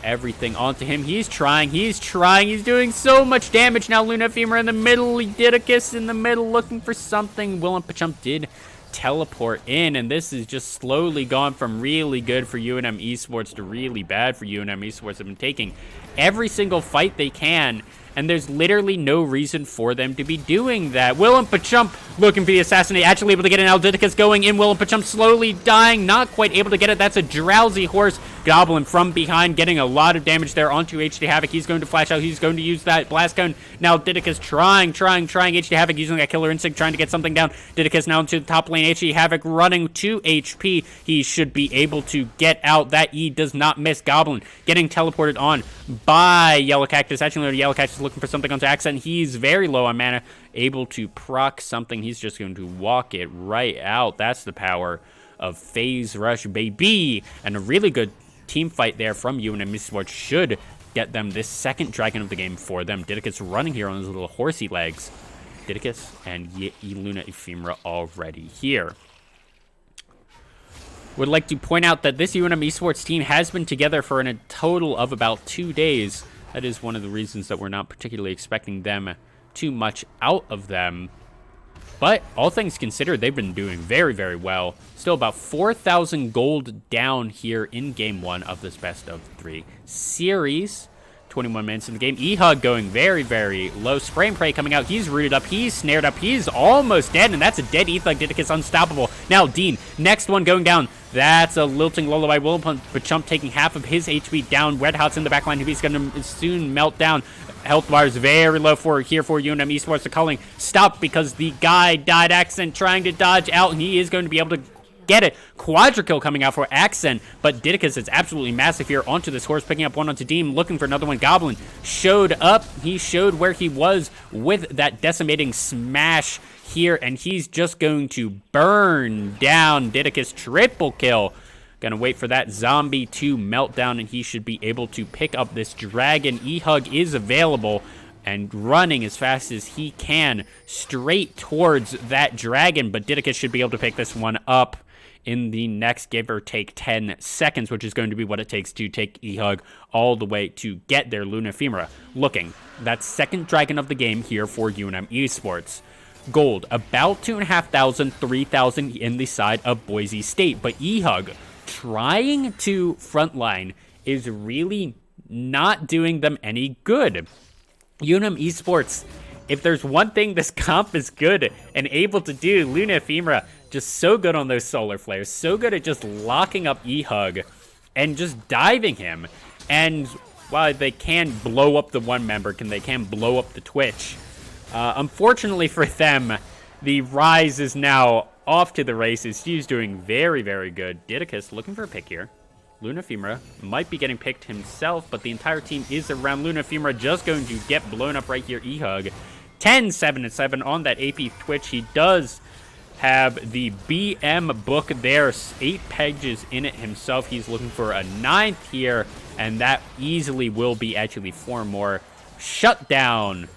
everything onto him. He's trying. He's doing so much damage. Now Luna Femur in the middle. Didicus in the middle looking for something. Will and Pachump did teleport in, and this is just slowly gone from really good for UNM Esports to really bad for UNM Esports. They've been taking every single fight they can, and there's literally no reason for them to be doing that. Will and Pachump looking for the assassinate, actually able to get an Didicus going in. Will and Pachump slowly dying, not quite able to get it. That's a drowsy horse. Goblin from behind getting a lot of damage there onto HD Havoc. He's going to flash out. He's going to use that blast cone. Now Didicus trying. HD Havoc using that killer instinct, trying to get something down. Didicus now into the top lane. HD Havoc running 2 HP. He should be able to get out. That E does not miss. Goblin getting teleported on by Yellow Cactus. Actually, Yellow Cactus looking for something onto Accent. He's very low on mana. Able to proc something. He's just going to walk it right out. That's the power of Phase Rush, baby. And a really good team fight there from UNM Esports should get them this second dragon of the game for them. Didicus running here on his little horsey legs. Didicus and Luna Ephemera already here. Would like to point out that this UNM Esports team has been together for a total of about 2 days. That is one of the reasons that we're not particularly expecting them too much out of them. But all things considered, they've been doing very, very well. Still about 4,000 gold down here in Game 1 of this best of 3 series. 21 minutes in the game. Ehug going very, very low. Spray and Pray coming out. He's rooted up. He's snared up. He's almost dead, and that's a dead Ehug. Didicus unstoppable. Now Dean, next one going down. That's a Lilting Lullaby. Willump taking half of his HP down. Red Hot's in the backline. He's going to soon melt down. Health bar is very low for UNM Esports. The calling stopped because the guy died. Accent trying to dodge out, and he is going to be able to get it. Quadra-kill coming out for Accent, but Didicus is absolutely massive here onto this horse, picking up one onto Deem, looking for another one. Goblin showed up. He showed where he was with that decimating smash here, and he's just going to burn down Didicus. Triple kill. Gonna wait for that zombie to melt down, and he should be able to pick up this dragon. E-Hug is available and running as fast as he can straight towards that dragon, but Didicus should be able to pick this one up in the next give or take 10 seconds, which is going to be what it takes to take E-Hug all the way to get their Luna Ephemera. Looking, that second dragon of the game here for UNM Esports. Gold, about 2,500, 3,000 in the side of Boise State, but E-Hug trying to frontline is really not doing them any good. UNM Esports, if there's one thing this comp is good and able to do, Luna Ephemera, just so good on those solar flares, so good at just locking up E-Hug and just diving him. And while they can blow up the one member, they can blow up the Twitch. Unfortunately for them, the Rise is now off to the races. He's doing very, very good. Didicus looking for a pick here. Luna Ephemera might be getting picked himself, but the entire team is around Luna Ephemera, just going to get blown up right here. E-Hug 10, 7, and 7 on that AP Twitch. He does have the BM book there, 8 pages in it himself. He's looking for a 9th here, and that easily will be actually 4 more. Shutdown.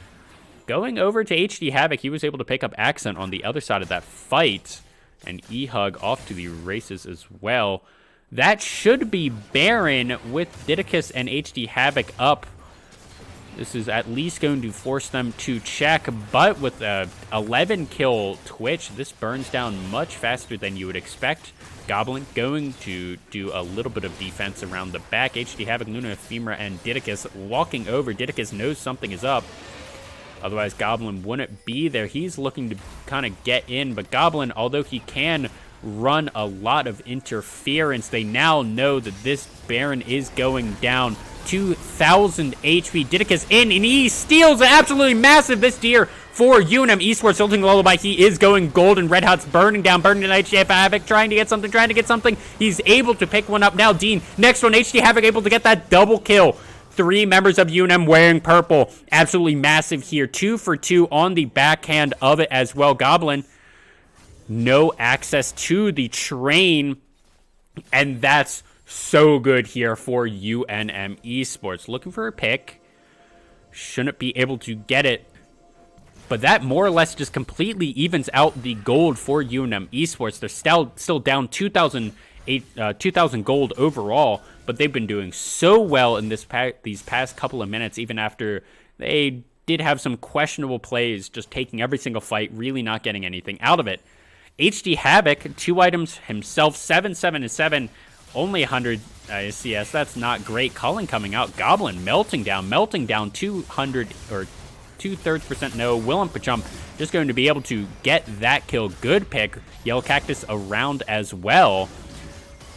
Going over to HD Havoc, he was able to pick up Accent on the other side of that fight, and E-Hug off to the races as well. That should be Baron with Didicus and HD Havoc up. This is at least going to force them to check, but with a 11 kill Twitch, this burns down much faster than you would expect. Goblin going to do a little bit of defense around the back. HD Havoc, Luna Ephemera, and Didicus walking over. Didicus knows something is up. Otherwise, Goblin wouldn't be there. He's looking to kind of get in, but Goblin, although he can run a lot of interference, they now know that this Baron is going down. 2,000 HP. Didicus in, and he steals it. Absolutely massive this deer for UNM Esports. Lilting Lullaby, he is going gold, and Red Hot's burning down HD Havoc, trying to get something. He's able to pick one up now. Dean, next one, HD Havoc able to get that double kill. 3 members of UNM wearing purple. Absolutely massive here. 2 for 2 on the backhand of it as well. Goblin, no access to the train, and that's so good here for UNM Esports. Looking for a pick. Shouldn't be able to get it, but that more or less just completely evens out the gold for UNM Esports. They're still down 2,000 gold overall, but they've been doing so well in these past couple of minutes, even after they did have some questionable plays, just taking every single fight, really not getting anything out of it. HD Havoc, 2 items himself, 7, 7, and 7, only 100 CS. That's not great. Calling coming out. Goblin melting down 200 or 2/3% no. Willump just going to be able to get that kill. Good pick. Yellow Cactus around as well.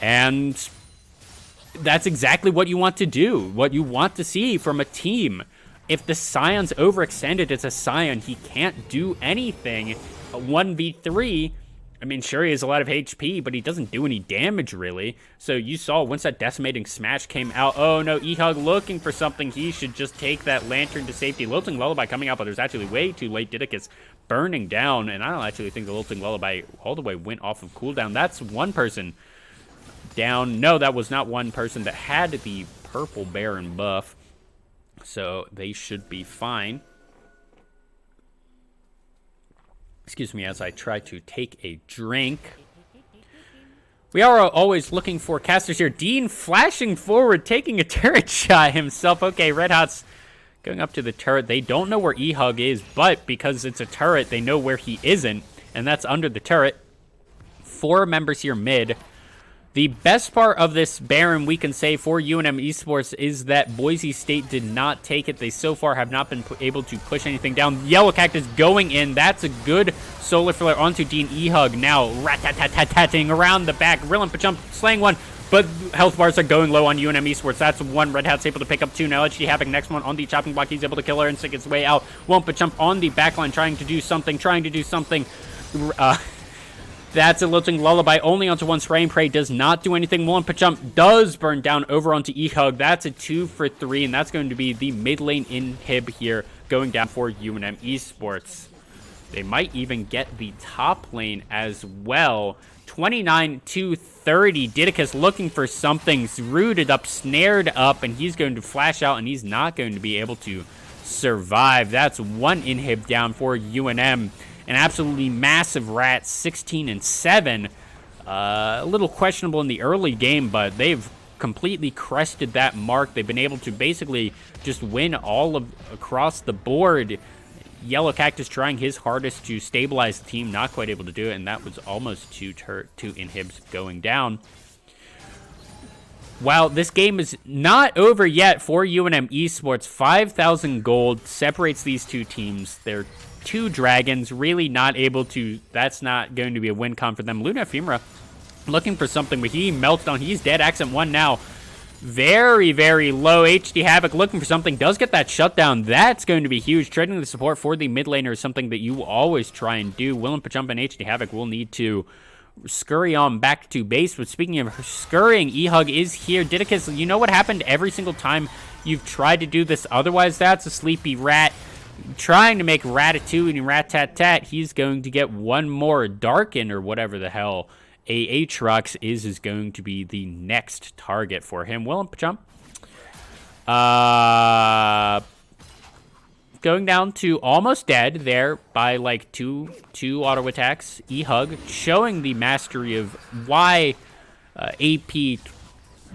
And that's exactly what you want to do, what you want to see from a team. If the Scion's overextended, it's a Scion. He can't do anything. 1v3, I mean, sure, he has a lot of HP, but he doesn't do any damage, really. So you saw once that decimating smash came out, oh no, E-Hug looking for something. He should just take that lantern to safety. Lilting Lullaby coming out, but there's actually way too late. Didicus burning down, and I don't actually think the Lilting Lullaby all the way went off of cooldown. That's one person down. No, that was not one person that had the purple Baron buff, so they should be fine. Excuse me as I try to take a drink. We are always looking for casters here. Dean flashing forward, taking a turret shot himself. Okay, Red Hot's going up to the turret. They don't know where E-Hug is, but because it's a turret, they know where he isn't, and that's under the turret. 4 members here mid. The best part of this Baron, we can say, for UNM Esports is that Boise State did not take it. They so far have not been able to push anything down. Yellow Cactus going in. That's a good solar flare onto Dean Ehug. Now rat-tat-tat-tat-tatting around the back. Rillen jump, slaying one. But health bars are going low on UNM Esports. That's one. Red Hat's able to pick up two. Now HD Havoc, next one on the chopping block. He's able to kill her and stick his way out. Wumpa jump on the backline, trying to do something. That's a Lilting Lullaby only onto one. Spray and Pray does not do anything. Wumpa jump does burn down over onto Ehug. That's a 2 for 3, and that's going to be the mid lane inhib here going down for UNM Esports. They might even get the top lane as well. 29 to 30. Didicus looking for something, rooted up, snared up, and he's going to flash out, and he's not going to be able to survive. That's one inhib down for UNM. An absolutely massive rat, 16 and 7. A little questionable in the early game, but they've completely crested that mark. They've been able to basically just win all of across the board. Yellow Cactus trying his hardest to stabilize the team, not quite able to do it, and that was almost two inhibs going down. While this game is not over yet for UNM Esports, 5,000 gold separates these two teams. They're two dragons, really not able to, that's not going to be a win con for them. Luna Ephemera looking for something, but he melts down. He's dead. Accent 1 now. Very, very low. HD Havoc looking for something. Does get that shutdown. That's going to be huge. Trading the support for the mid laner is something that you always try and do. Willem Pachumpa and HD Havoc will need to scurry on back to base. But speaking of scurrying, Ehug is here. Didicus, you know what happened every single time you've tried to do this otherwise? That's a sleepy rat. Trying to make Ratatouille and Rat-Tat-Tat. He's going to get one more. Darken or whatever the hell Aatrox is going to be the next target for him. Willem Pachump. Going down to almost dead there by like two auto attacks. Ehug showing the mastery of why AP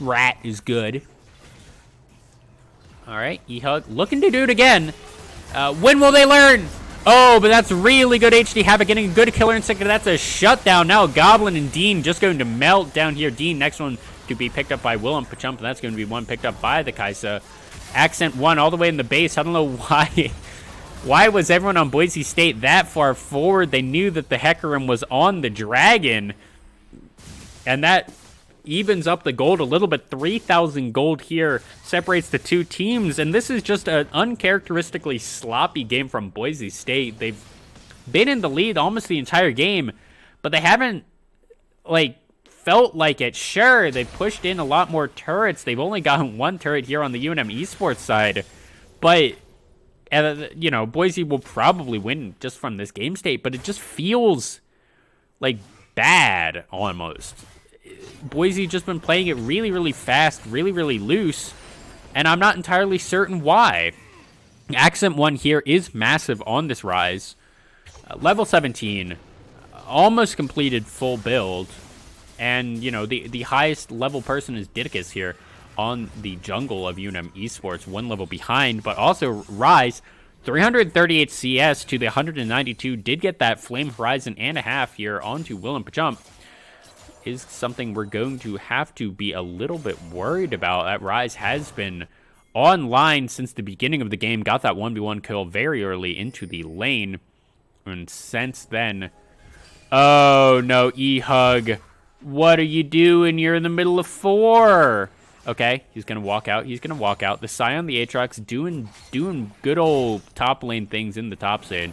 Rat is good. All right, Ehug looking to do it again. When will they learn? Oh, but that's really good. HD Havoc getting a good killer instinct. That's a shutdown. Now Goblin and Dean just going to melt down here. Dean, next one to be picked up by Willem Pachump. That's going to be one picked up by the Kaisa. Accent 1 all the way in the base. I don't know why. Why was everyone on Boise State that far forward? They knew that the Hecarim was on the dragon. And that evens up the gold a little bit. 3,000 gold here separates the two teams, and this is just an uncharacteristically sloppy game from Boise State. They've been in the lead almost the entire game, but they haven't like felt like it. Sure, they've pushed in a lot more turrets. They've only gotten one turret here on the UNM Esports side, but you know, Boise will probably win just from this game state, but it just feels like bad almost. Boise just been playing it really, really fast, really, really loose, and I'm not entirely certain why. Accent 1 here is massive on this rise. Level 17, almost completed full build, and, you know, the highest level person is Didicus here on the jungle of UNM Esports, one level behind, but also Rise, 338 CS to the 192, did get that Flame Horizon and a half here onto Willem Pachump. Is something we're going to have to be a little bit worried about. That Rise has been online since the beginning of the game, got that 1v1 kill very early into the lane, and since then, oh no, Ehug, what are you doing? You're in the middle of 4. Okay, he's gonna walk out. He's gonna walk out. The Scion, the Aatrox, doing good old top lane things in the top side.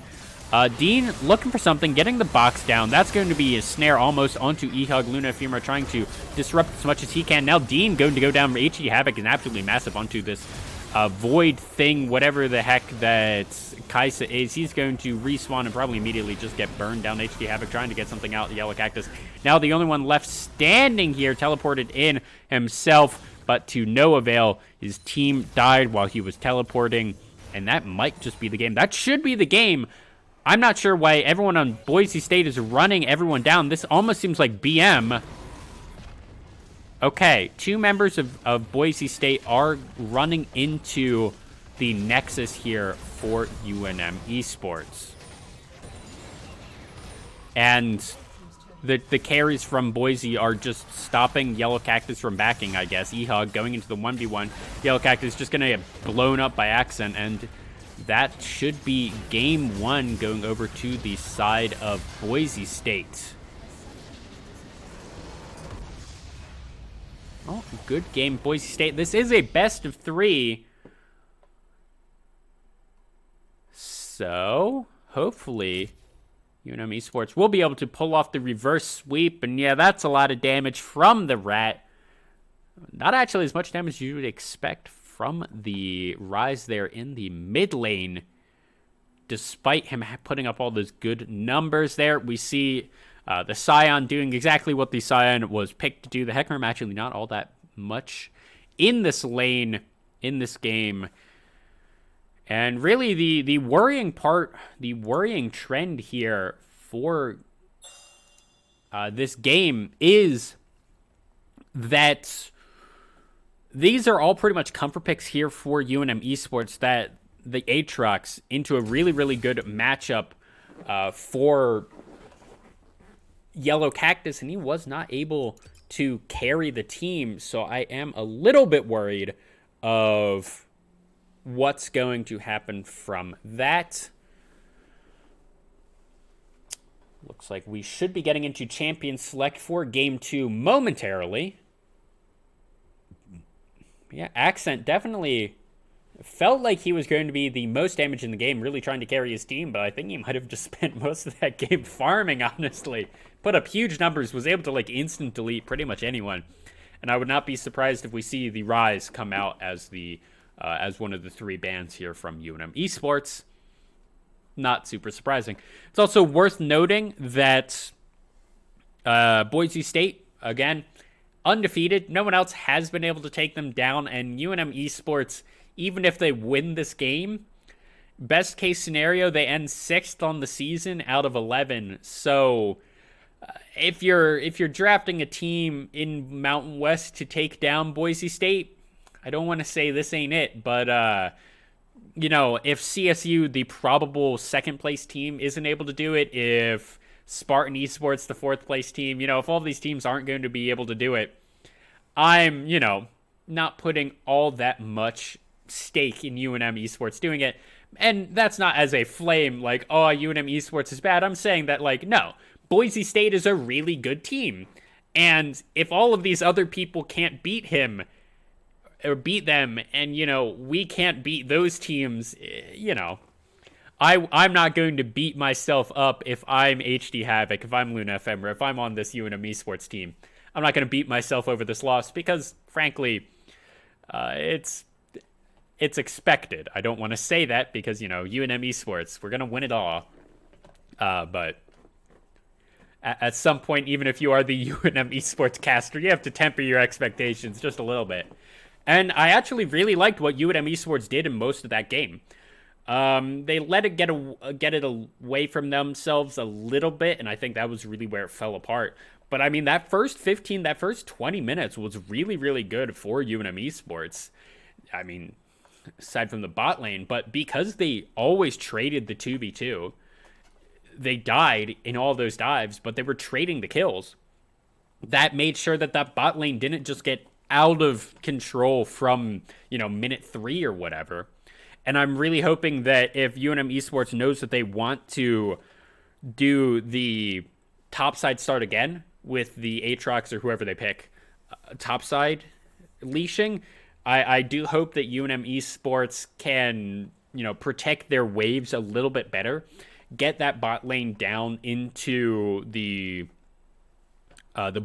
Dean looking for something, getting the box down. That's going to be a snare almost onto Ehug. Luna Ephemera trying to disrupt as much as he can. Now Dean going to go down. HD Havoc is absolutely massive onto this void thing, whatever the heck that Kaisa is. He's going to respawn and probably immediately just get burned down. HD Havoc trying to get something out. The Yellow Cactus now the only one left standing here, teleported in himself, but to no avail. His team died while he was teleporting, and that might just be the game. That should be the game. I'm not sure why everyone on Boise State is running everyone down. This almost seems like BM. Okay, 2 members of Boise State are running into the Nexus here for UNM Esports. And the carries from Boise are just stopping Yellow Cactus from backing, I guess. E-Hug going into the 1v1. Yellow Cactus just going to get blown up by Accent, and that should be game one going over to the side of Boise State. Oh, good game, Boise State. This is a best of 3. So, hopefully, UNM Esports will be able to pull off the reverse sweep. And yeah, that's a lot of damage from the Rat. Not actually as much damage as you would expect from the Rise there in the mid lane. Despite him putting up all those good numbers there, we see the Scion doing exactly what the Scion was picked to do. The Hecarim actually not all that much in this lane, in this game. And really, the worrying part, the worrying trend here for this game is that these are all pretty much comfort picks here for UNM Esports, that the Aatrox into a really, really good matchup for Yellow Cactus, and he was not able to carry the team. So I am a little bit worried of what's going to happen from that. Looks like we should be getting into Champion Select for Game 2 momentarily. Yeah, Accent definitely felt like he was going to be the most damage in the game, really trying to carry his team, but I think he might have just spent most of that game farming, honestly. Put up huge numbers, was able to instant delete pretty much anyone. And I would not be surprised if we see the Rise come out as as one of the 3 bans here from UNM Esports. Not super surprising. It's also worth noting that Boise State, again, undefeated. No one else has been able to take them down, and UNM Esports, even if they win this game, best case scenario, they end 6th on the season out of 11. So if you're drafting a team in Mountain West to take down Boise State, I don't want to say this ain't it, but, if CSU, the probable second-place team, isn't able to do it, if Spartan Esports, the fourth-place team, if all these teams aren't going to be able to do it, I'm, not putting all that much stake in UNM Esports doing it. And that's not as a flame, UNM Esports is bad. I'm saying that, no, Boise State is a really good team. And if all of these other people can't beat him, or beat them, and, we can't beat those teams, I'm not going to beat myself up if I'm HD Havoc, if I'm Luna FM, or if I'm on this UNM Esports team. I'm not going to beat myself over this loss because, frankly, it's expected. I don't want to say that because, UNM Esports, we're going to win it all. But at some point, even if you are the UNM Esports caster, you have to temper your expectations just a little bit. And I actually really liked what UNM Esports did in most of that game. They let it get it away from themselves a little bit, and I think that was really where it fell apart. But I mean, that first 20 minutes was really, really good for UNM Esports. I mean, aside from the bot lane, but because they always traded the 2v2, they died in all those dives, but they were trading the kills. That made sure that bot lane didn't just get out of control from, minute 3 or whatever. And I'm really hoping that if UNM Esports knows that they want to do the topside start again with the Aatrox or whoever they pick, topside leashing, I do hope that UNM Esports can, protect their waves a little bit better, get that bot lane down into the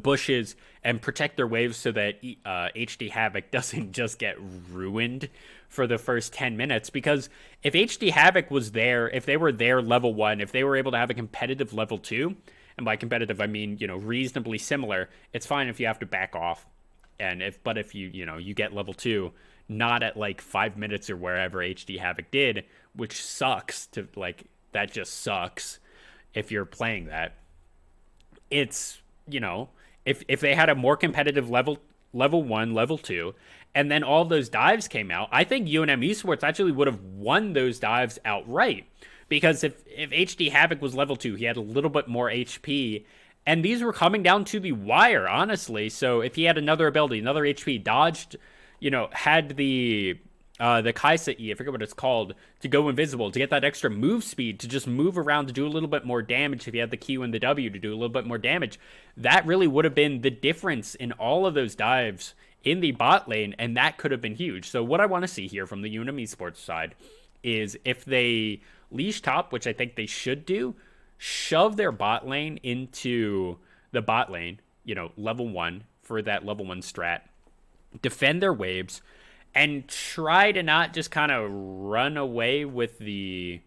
bushes and protect their waves so that HD Havoc doesn't just get ruined for the first 10 minutes. Because if HD Havoc was there, if they were there level 1, if they were able to have a competitive level 2, and by competitive I mean, reasonably similar, it's fine if you have to back off. And if you, you get level 2, not at 5 minutes or wherever HD Havoc did, which sucks that just sucks if you're playing that. It's, if they had a more competitive level 1, level 2, and then all those dives came out, I think UNM Esports actually would have won those dives outright. Because if HD Havoc was level 2, he had a little bit more HP, And these were coming down to the wire, honestly. So if he had another ability, another HP, dodged, had the Kaisa E, I forget what it's called, to go invisible, to get that extra move speed, to just move around, to do a little bit more damage. If he had the Q and the W to do a little bit more damage, that really would have been the difference in all of those dives in the bot lane, and that could have been huge. So what I want to see here from the UNM esports side is if they leash top, which I think they should do, shove their bot lane into the bot lane, level 1 for that level 1 strat, defend their waves, and try to not just kind of run away with the,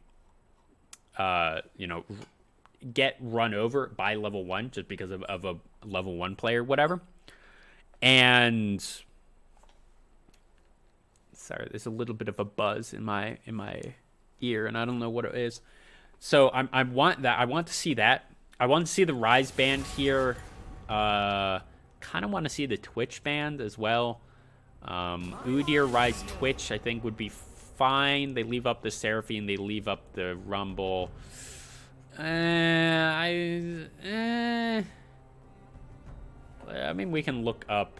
get run over by level 1 just because of a level 1 player, whatever. And sorry, there's a little bit of a buzz in my ear, and I don't know what it is. So I want that. I want to see that. I want to see the Rise band here. Kind of want to see the Twitch band as well. Udyr, Rise, Twitch, I think would be fine. They leave up the Seraphine. They leave up the Rumble. I mean, we can look up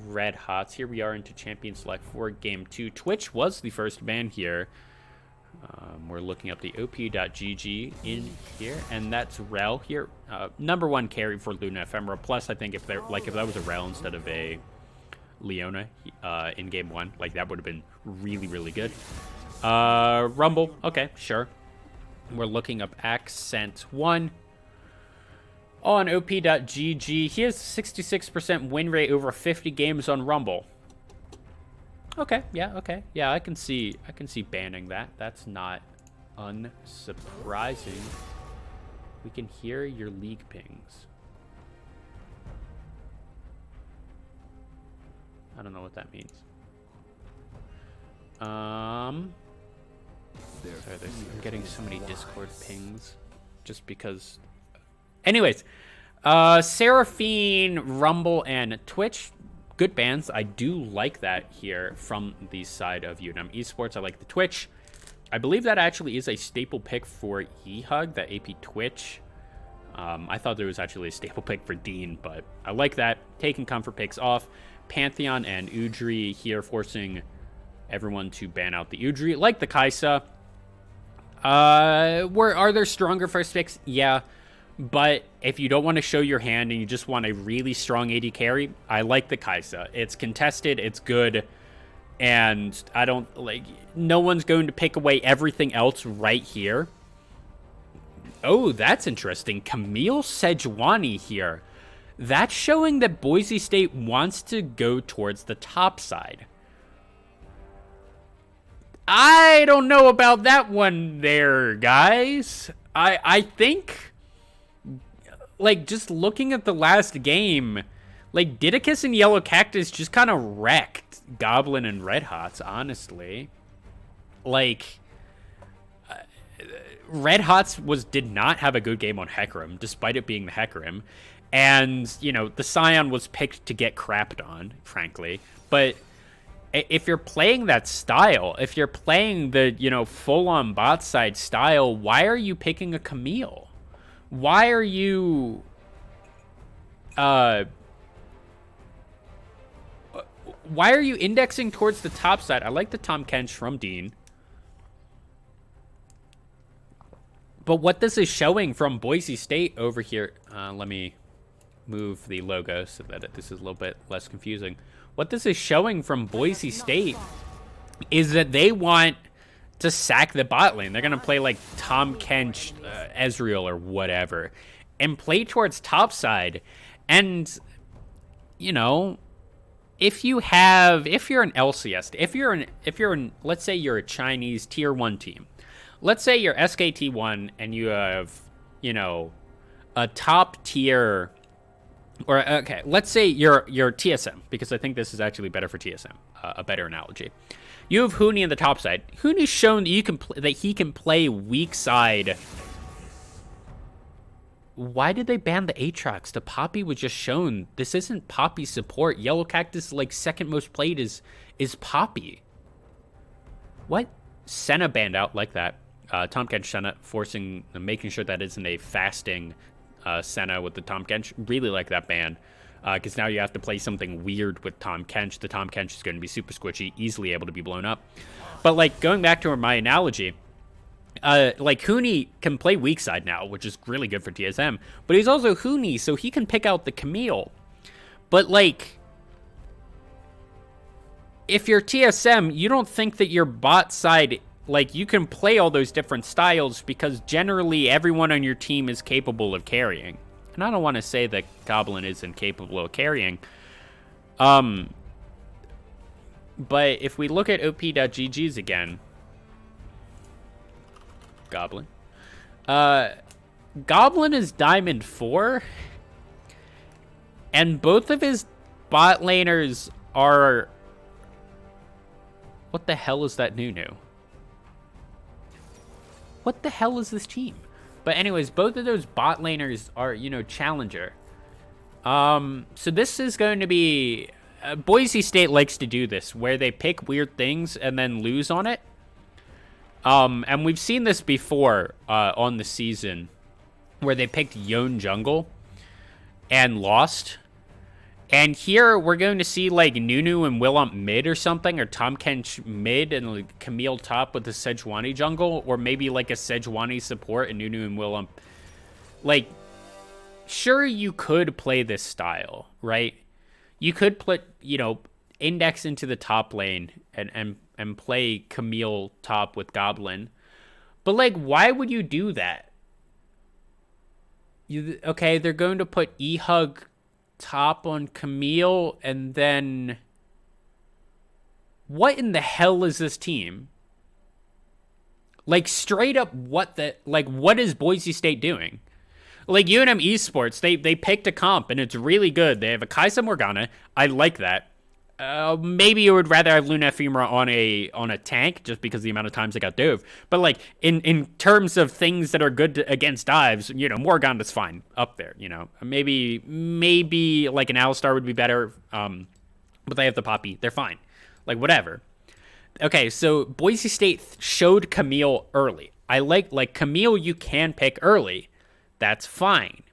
Red Hots. Here we are into Champion Select for Game 2. Twitch was the first ban here. We're looking up the op.gg in here, and that's Rel here. Number 1 carry for Luna Ephemera. Plus, I think if that was a Rel instead of a Leona in Game 1, that would have been really, really good. Rumble, okay, sure. We're looking up Accent 1 on op.gg. He has 66% win rate over 50 games on Rumble. Okay, yeah, I can see banning that. That's not unsurprising. We can hear your league pings. I don't know what that means. I'm getting so many Discord pings just because. Anyways, Seraphine, Rumble, and Twitch. Good bans. I do like that here from the side of UNM Esports. I like the Twitch. I believe that actually is a staple pick for eHug, that AP Twitch. I thought there was actually a staple pick for Dean, but I like that. Taking comfort picks off. Pantheon and Udry here, forcing everyone to ban out the Udry. Like the Kaisa. Are there stronger first picks? Yeah. But if you don't want to show your hand and you just want a really strong AD carry, I like the Kaisa. It's contested, it's good, and no one's going to pick away everything else right here. Oh, that's interesting. Camille Sejuani here. That's showing that Boise State wants to go towards the top side. I don't know about that one there, guys. I think, just looking at the last game, Didicus and Yellow Cactus just kind of wrecked Goblin and Red Hots, honestly. Red Hots did not have a good game on Hecarim, despite it being the Hecarim. And, the Scion was picked to get crapped on, frankly. But if you're playing that style, if you're playing the, full-on bot side style, why are you picking a Camille? Why are you indexing towards the top side? I like the Tom Kench from Dean. But what this is showing from Boise State over here, let me move the logo so that this is a little bit less confusing. What this is showing from Boise State is that they want to sack the bot lane. They're going to play Tom Kench, Ezreal, or whatever, and play towards top side. And, if you're an LCS, let's say you're a Chinese tier 1 team. Let's say you're SKT1 and you have, a top tier, or okay, let's say you're TSM, because I think this is actually better for TSM, a better analogy. You have Huni in the top side. Huni's shown that he can play weak side. Why did they ban the Aatrox? The Poppy was just shown. This isn't Poppy support. Yellow Cactus, second most played is Poppy. What? Senna banned out like that. Tom Kench Senna making sure that isn't a fasting Senna with the Tahm Kench. Really like that ban. Because now you have to play something weird with Tahm Kench. The Tahm Kench is going to be super squishy, easily able to be blown up. But, like, going back to my analogy, like, Huni can play weak side now, which is really good for TSM. But he's also Huni, so he can pick out the Camille. But, like, if you're TSM, you don't think that your bot side, like, you can play all those different styles because generally everyone on your team is capable of carrying. And I don't want to say that Goblin isn't capable of carrying. But if we look at op.gg's again, Goblin. Goblin is Diamond 4. And both of his bot laners are... What the hell is that Nunu? What the hell is this team? But anyways, both of those bot laners are, you know, challenger. So this is going to be... Boise State likes to do this, where they pick weird things and then lose on it. And we've seen this before on the season, where they picked Yone Jungle and lost. And here we're going to see like Nunu and Willump mid or something, or Tahm Kench mid and like Camille top with the Sejuani jungle, or maybe like a Sejuani support and Nunu and Willump. Like, sure, you could play this style, right? You could put, you know, Index into the top lane and play Camille top with Goblin. But like, why would you do that? Okay, they're going to put E-Hug top on Camille, and then what in the hell is this team? Like, straight up, what is Boise State doing? Like, UNM Esports, they picked a comp, and it's really good. They have a Kaisa Morgana. I like that. Maybe you would rather have Luna Ephemera on a tank, just because of the amount of times it got dove. But, like, in terms of things that are good against dives, you know, Morgana's fine up there, you know. Maybe like, an Alistar would be better, but they have the Poppy. They're fine. Like, whatever. Okay, so Boise State showed Camille early. I like Camille you can pick early. That's fine.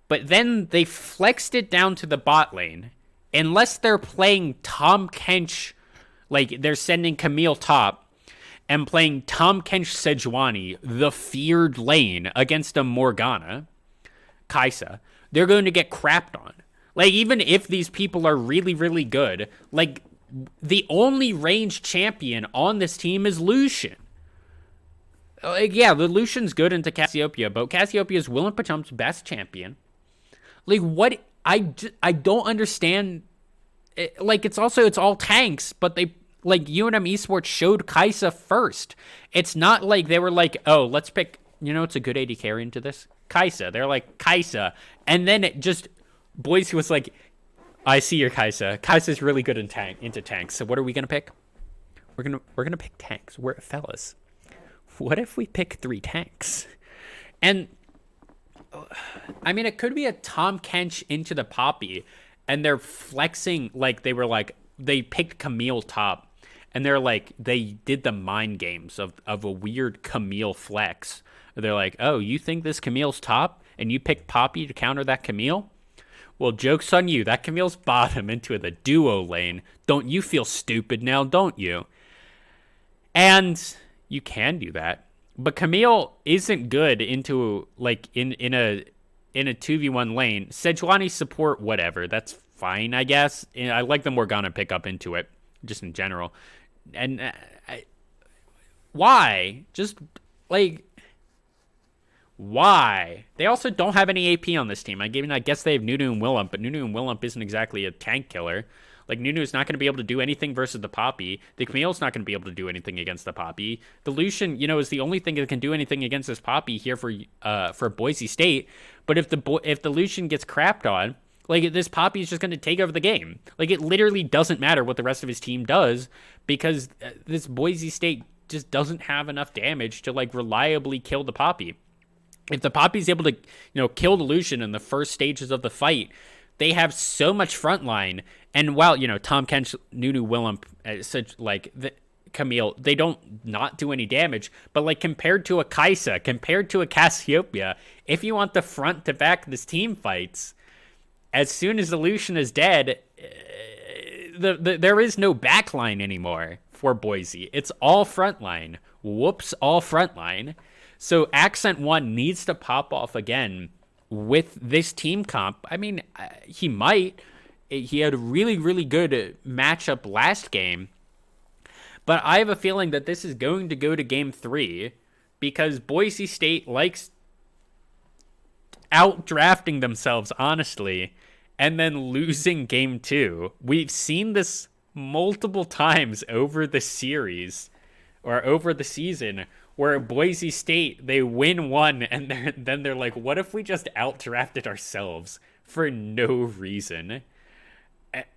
But then they flexed it down to the bot lane. Unless they're playing Tahm Kench, like they're sending Camille top and playing Tahm Kench Sejuani, the feared lane, against a Morgana, Kaisa, they're going to get crapped on. Like, even if these people are really, really good, like, the only ranged champion on this team is Lucian. Like, yeah, the Lucian's good into Cassiopeia, but Cassiopeia is Willem Pachump's best champion. Like, what? I don't understand. Like, it's all tanks, but they, like, UNM Esports showed Kaisa first. It's not like they were like, oh, let's pick, you know, it's a good AD carry into this. Kaisa. They're like, Kaisa. And then it just, Boise was like, I see your Kaisa. Kaisa's really good into tanks. So what are we going to pick? We're going to pick tanks. Fellas, what if we pick 3 tanks? And I mean, it could be a Tahm Kench into the Poppy, and they're flexing, like, they picked Camille top, and they're like, they did the mind games of a weird Camille flex. They're like, oh, you think this Camille's top, and you pick Poppy to counter that Camille? Well, joke's on you. That Camille's bottom into the duo lane. Don't you feel stupid now, don't you? And you can do that. But Camille isn't good into, like, in a 2v1 lane. Sejuani support, whatever. That's fine, I guess. And I like the Morgana pickup into it, just in general. And why? Just, like, why? They also don't have any AP on this team. I guess they have Nunu and Willump, but Nunu and Willump isn't exactly a tank killer. Like, Nunu's not going to be able to do anything versus the Poppy. The Camille's not going to be able to do anything against the Poppy. The Lucian, you know, is the only thing that can do anything against this Poppy here for Boise State. But if the Lucian gets crapped on, like, this Poppy is just going to take over the game. Like, it literally doesn't matter what the rest of his team does, because this Boise State just doesn't have enough damage to, like, reliably kill the Poppy. If the Poppy's able to, you know, kill the Lucian in the first stages of the fight, they have so much frontline. And while, you know, Tahm Kench, Nunu, Willump, such, like, Camille, they don't not do any damage. But, like, compared to a Kaisa, compared to a Cassiopeia, if you want the front to back this team fights, as soon as Lucian is dead, there is no backline anymore for Boise. It's all frontline. Whoops, all frontline. So Accent 1 needs to pop off again with this team comp. I mean, he might. He had a really, really good matchup last game. But I have a feeling that this is going to go to game 3 because Boise State likes out-drafting themselves, honestly, and then losing game 2. We've seen this multiple times over the series or over the season where Boise State, they win one and then they're like, what if we just out-drafted ourselves for no reason?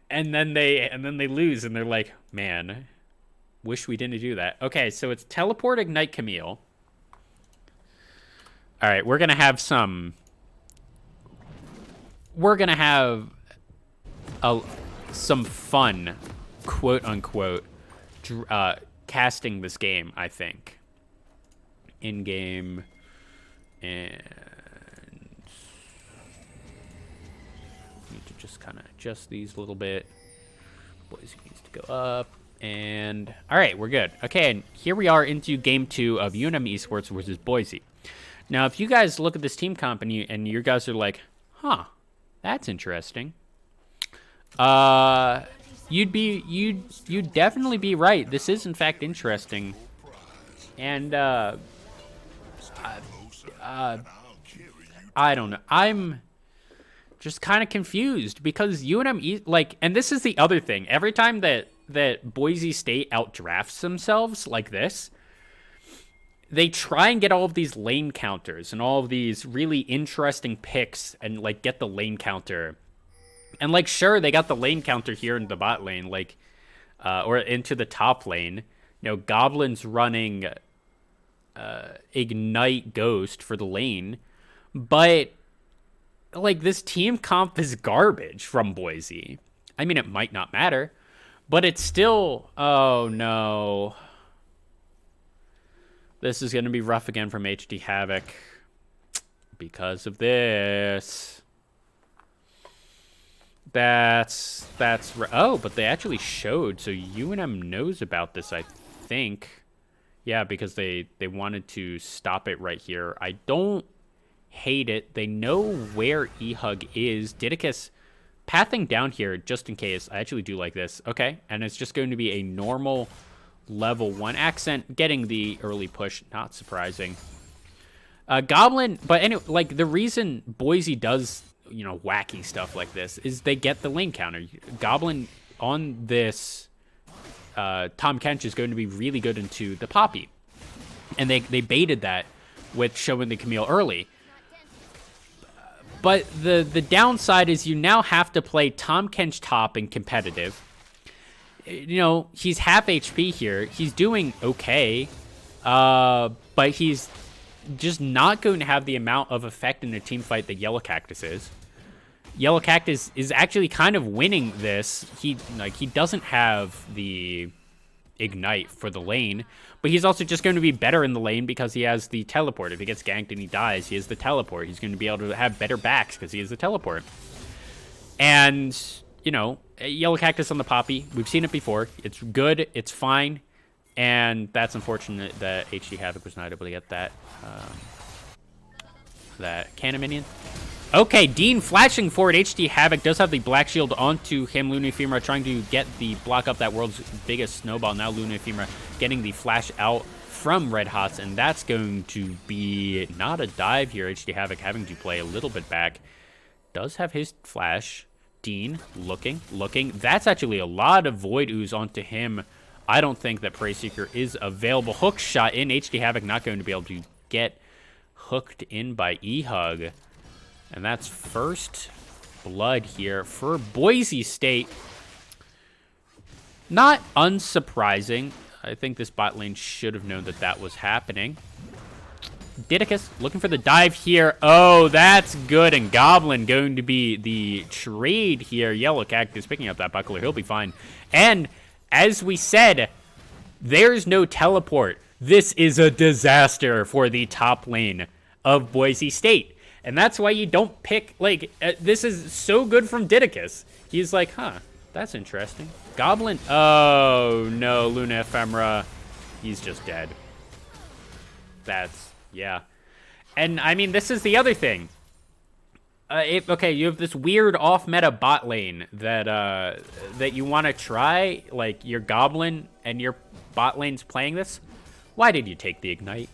And then they lose and they're like, man, wish we didn't do that. Okay, so it's Teleport, Ignite, Camille. All right, we're going to have some fun, quote unquote, casting this game, I think. In game, and need to just kind of adjust these a little bit. Boise needs to go up, and all right, we're good. Okay, and here we are into game 2 of UNM Esports versus Boise. Now, if you guys look at this team comp and you guys are like, huh, that's interesting. You'd definitely be right. This is in fact interesting, and I don't know. I'm just kind of confused because UNM, like, and this is the other thing. Every time that Boise State outdrafts themselves like this, they try and get all of these lane counters and all of these really interesting picks and, like, get the lane counter. And, like, sure, they got the lane counter here in the bot lane, like, or into the top lane. You know, Goblin's running Ignite Ghost for the lane. But, like, this team comp is garbage from Boise. I mean, it might not matter, but it's still, oh no. This is going to be rough again from HD Havoc because of this. Oh, but they actually showed, so UNM knows about this, I think. Yeah, because they wanted to stop it right here. I don't hate it. They know where E-Hug is. Didicus pathing down here just in case. I actually do like this. Okay, and it's just going to be a normal level 1 Accent getting the early push. Not surprising. Goblin, but anyway, like, the reason Boise does, you know, wacky stuff like this is they get the lane counter. Goblin on this Tom Kench is going to be really good into the Poppy, and they baited that with showing the Camille early. But the downside is you now have to play Tom Kench top in competitive. You know, he's half HP here. He's doing okay, but he's just not going to have the amount of effect in a team fight that Yellow Cactus is. Yellow Cactus is actually kind of winning this. He doesn't have the Ignite for the lane, but he's also just going to be better in the lane because he has the teleport. If he gets ganked and he dies, he has the teleport. He's going to be able to have better backs because he has the teleport. And, you know, Yellow Cactus on the Poppy, we've seen it before. It's good, it's fine, and that's unfortunate that HD Havoc was not able to get that cannon minion. Okay, Dean flashing forward. HD Havoc does have the Black Shield onto him. Luna Ephemera trying to get the block up that world's biggest snowball. Now Luna Ephemera getting the flash out from Red Hots, and that's going to be not a dive here. HD Havoc having to play a little bit back. Does have his flash. Dean looking. That's actually a lot of Void Ooze onto him. I don't think that Prey Seeker is available. Hook shot in. HD Havoc not going to be able to get hooked in by E-Hug. And that's first blood here for Boise State. Not unsurprising. I think this bot lane should have known that that was happening. Didicus looking for the dive here. Oh, that's good. And Goblin going to be the trade here. Yellow Cactus picking up that buckler. He'll be fine. And as we said, There's no teleport. This is a disaster for the top lane of Boise State. And that's why you don't pick, like, this is so good from Didicus. He's like, huh, that's interesting. Goblin, oh no, Luna Ephemera. He's just dead. That's, yeah. And, I mean, this is the other thing. Okay, you have this weird off-meta bot lane that you want to try. Like, your Goblin and your bot lane's playing this. Why did you take the Ignite?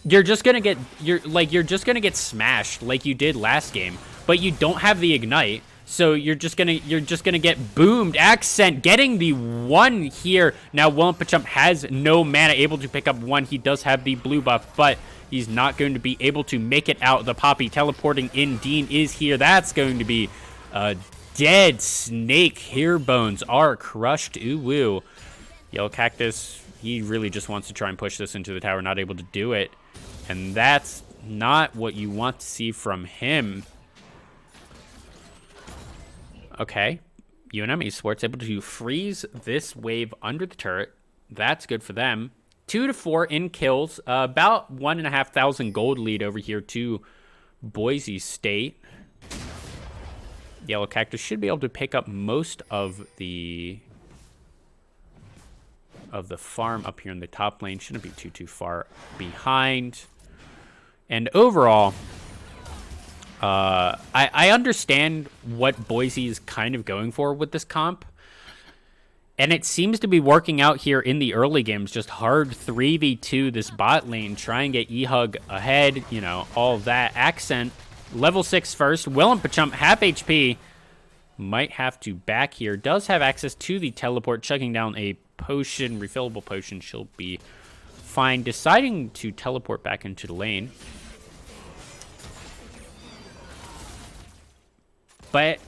You're just gonna get, you're just gonna get smashed like you did last game, but you don't have the Ignite. So you're just gonna get boomed. Accent getting the 1 here. Now Willem Pachump has no mana, able to pick up 1. He does have the blue buff, but he's not going to be able to make it out. The Poppy teleporting in. Dean is here. That's going to be a dead snake. Hair bones are crushed. Ooh woo. Yellow Cactus, he really just wants to try and push this into the tower. Not able to do it. And that's not what you want to see from him. Okay, UNM Esports able to freeze this wave under the turret. That's good for them. 2 to 4 in kills. About 1,500 gold lead over here to Boise State. Yellow Cactus should be able to pick up most of the farm up here in the top lane. Shouldn't be too far behind. And overall, I understand what Boise is kind of going for with this comp. And it seems to be working out here in the early games. Just hard 3v2 this bot lane. Try and get E-Hug ahead. You know, all of that. Accent, level 6 first. Willem Pachump, half HP. Might have to back here. Does have access to the teleport. Chugging down a potion, refillable potion. She'll be fine. Deciding to teleport back into the lane. But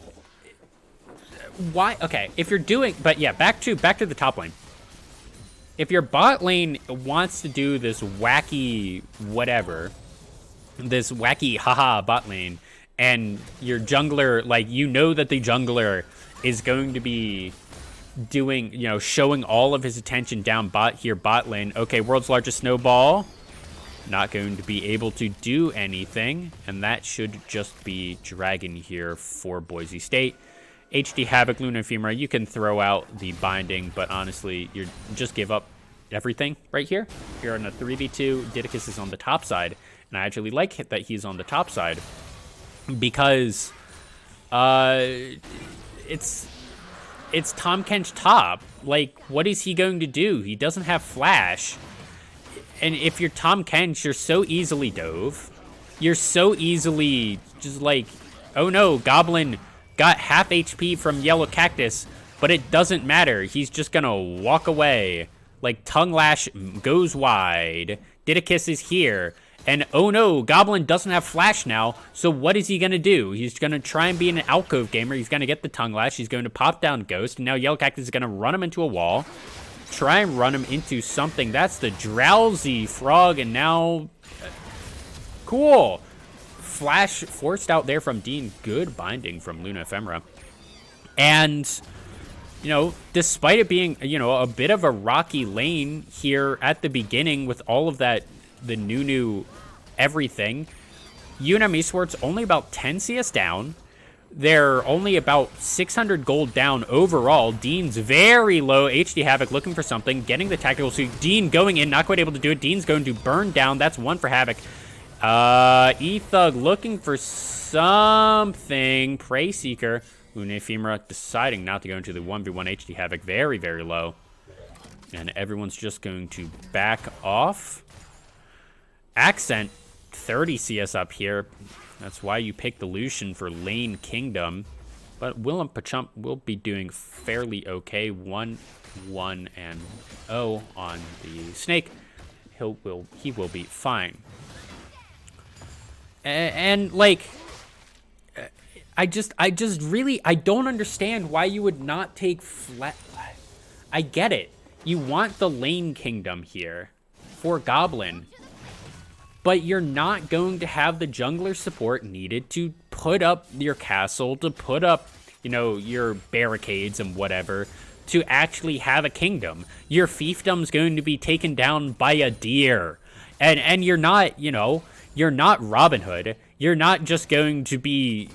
why? Okay, if you're doing, but yeah, back to the top lane. If your bot lane wants to do this wacky whatever, this wacky haha bot lane, and your jungler, like, you know that the jungler is going to be doing, you know, showing all of his attention down bot lane. Okay, world's largest snowball. Not going to be able to do anything, and that should just be Dragon here for Boise State. HD Havoc, Luna Ephemera, you can throw out the binding, but honestly, you just give up everything right here. You're on a 3v2. Didicus is on the top side, and I actually like that he's on the top side because it's Tom Kench top. Like, what is he going to do? He doesn't have flash. And if you're Tom Kench, you're so easily dove. You're so easily just like, oh no, Goblin got half HP from Yellow Cactus, but it doesn't matter. He's just gonna walk away. Like, Tongue Lash goes wide. Didicus is here. And oh no, Goblin doesn't have flash now, so what is he gonna do? He's gonna try and be an alcove gamer. He's gonna get the Tongue Lash. He's going to pop down Ghost. And now Yellow Cactus is gonna run him into a wall. Try and run him into something. That's the Drowsy Frog, and now... Cool. Flash forced out there from Dean. Good binding from Luna Ephemera. And, you know, despite it being, you know, a bit of a rocky lane here at the beginning with all of that, the new everything, UNM Esports only about 10 CS down. They're only about 600 gold down overall. Dean's very low. HD Havoc looking for something. Getting the tactical suit. Dean going in. Not quite able to do it. Dean's going to burn down. That's 1 for Havoc. E-Thug looking for something. Prey Seeker. Luna Ephemera deciding not to go into the 1v1. HD Havoc very, very low. And everyone's just going to back off. Accent 30 CS up here. That's why you pick the Lucian for Lane Kingdom. But Willem Pachump will be doing fairly okay. 1-1 and 0 on the Snake. He will be fine. And like, I don't understand why you would not take flat. I get it. You want the Lane Kingdom here for Goblin. But you're not going to have the jungler support needed to put up your castle, to put up, you know, your barricades and whatever, to actually have a kingdom. Your fiefdom's going to be taken down by a deer. And you're not, you're not Robin Hood. You're not just going to be,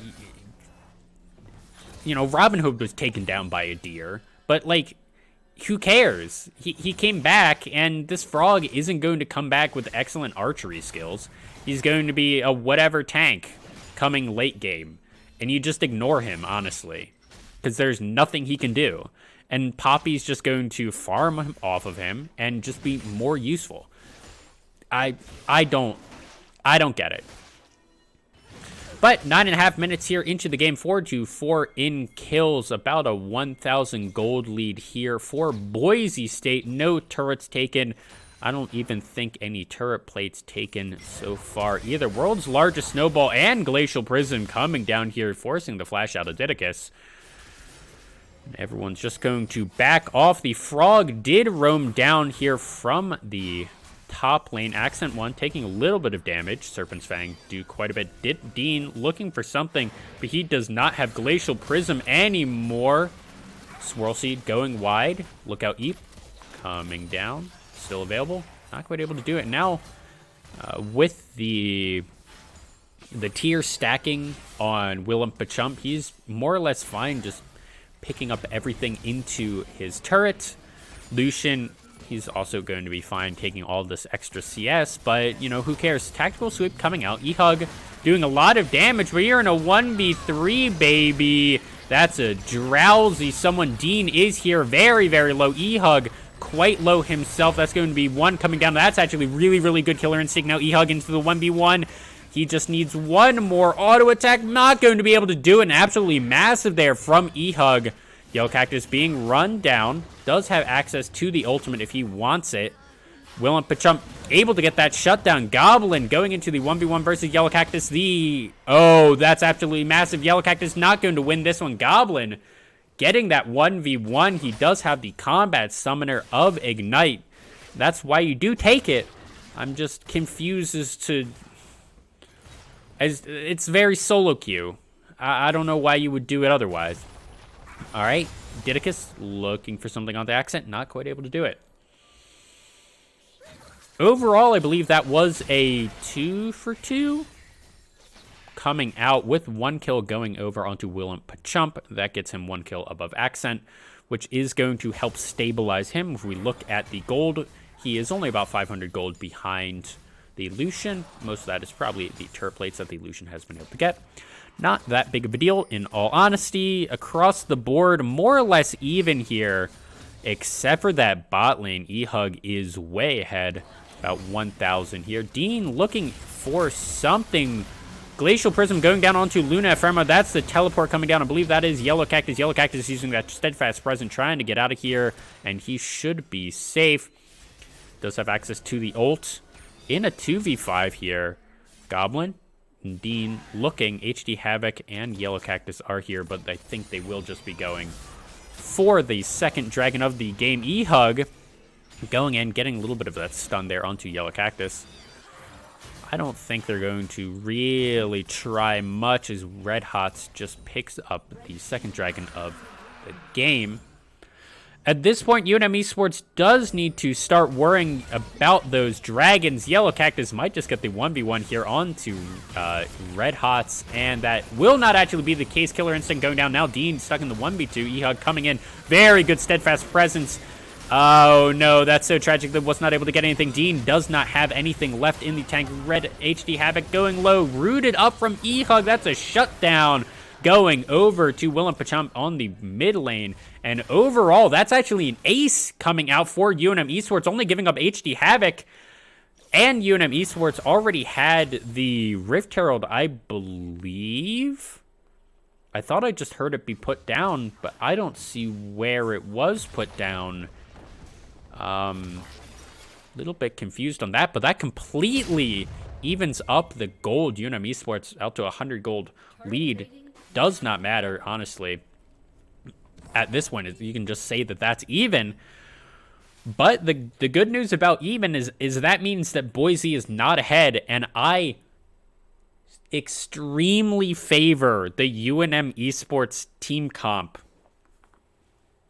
Robin Hood was taken down by a deer. But, like, who cares? He came back, and this frog isn't going to come back with excellent archery skills. He's going to be a whatever tank coming late game. And you just ignore him, honestly. Because there's nothing he can do. And Poppy's just going to farm off of him and just be more useful. I don't get it. But 9.5 minutes here into the game, 4-4 in kills, about a 1,000 gold lead here for Boise State. No turrets taken. I don't even think any turret plates taken so far either. World's largest snowball and glacial prism coming down here, forcing the flash out of Didicus. Everyone's just going to back off. The frog did roam down here from the top lane. Accent 1 taking a little bit of damage. Serpent's Fang do quite a bit. Dean looking for something, but he does not have Glacial Prism anymore. Swirl Seed going wide. Look out, Eep. Coming down. Still available. Not quite able to do it. Now, with the tier stacking on Willem Pachump, he's more or less fine just picking up everything into his turret. Lucian, he's also going to be fine taking all this extra CS, but, who cares? Tactical Sweep coming out. E-Hug doing a lot of damage, but you're in a 1v3, baby. That's a drowsy someone. Dean is here very, very low. E-Hug quite low himself. That's going to be one coming down. That's actually really, really good killer instinct. Now E-Hug into the 1v1. He just needs one more auto attack. Not going to be able to do it. And absolutely massive there from E-Hug. Yellow Cactus being run down. Does have access to the ultimate if he wants it. Willem Pachump able to get that shutdown. Goblin going into the 1v1 versus Yellow Cactus. That's absolutely massive. Yellow Cactus not going to win this one. Goblin getting that 1v1. He does have the combat summoner of Ignite. That's why you do take it. I'm just confused as it's very solo queue. I don't know why you would do it otherwise. All right, Didicus looking for something on the Accent. Not quite able to do it. Overall, I believe that was a 2-for-2. Coming out with 1 kill going over onto Willem Pachump. That gets him 1 kill above Accent, which is going to help stabilize him. If we look at the gold, he is only about 500 gold behind the Lucian. Most of that is probably the turret plates that the Lucian has been able to get. Not that big of a deal, in all honesty. Across the board, more or less even here, except for that bot lane. E-Hug is way ahead, about 1,000 here. Dean looking for something. Glacial Prism going down onto Luna Ephemerate. That's the teleport coming down. I believe that is Yellow Cactus. Yellow Cactus using that Steadfast Present, trying to get out of here, and he should be safe. Does have access to the ult. In a 2v5 here, Goblin, Dean looking. HD Havoc and Yellow Cactus are here, but I think they will just be going for the second dragon of the game. E-Hug going in, getting a little bit of that stun there onto Yellow Cactus. I don't think they're going to really try much as Red Hots just picks up the second dragon of the game. At this point, UNM Esports does need to start worrying about those dragons. Yellow Cactus might just get the 1v1 here onto Red Hots, and that will not actually be the case. Killer Instinct going down now. Dean stuck in the 1v2. E-Hug coming in. Very good Steadfast Presence. Oh, no, that's so tragic that was not able to get anything. Dean does not have anything left in the tank. Red HD Havoc going low. Rooted up from E-Hug. That's a shutdown. Going over to Willem Pachump on the mid lane. And overall, that's actually an ace coming out for UNM Esports, only giving up HD Havoc. And UNM Esports already had the Rift Herald, I believe. I thought I just heard it be put down, but I don't see where it was put down. Little bit confused on that, but that completely evens up the gold. UNM Esports out to 100 gold lead. Does not matter, honestly. At this point, you can just say that that's even. But the good news about even is that means that Boise is not ahead, and I extremely favor the UNM Esports team comp.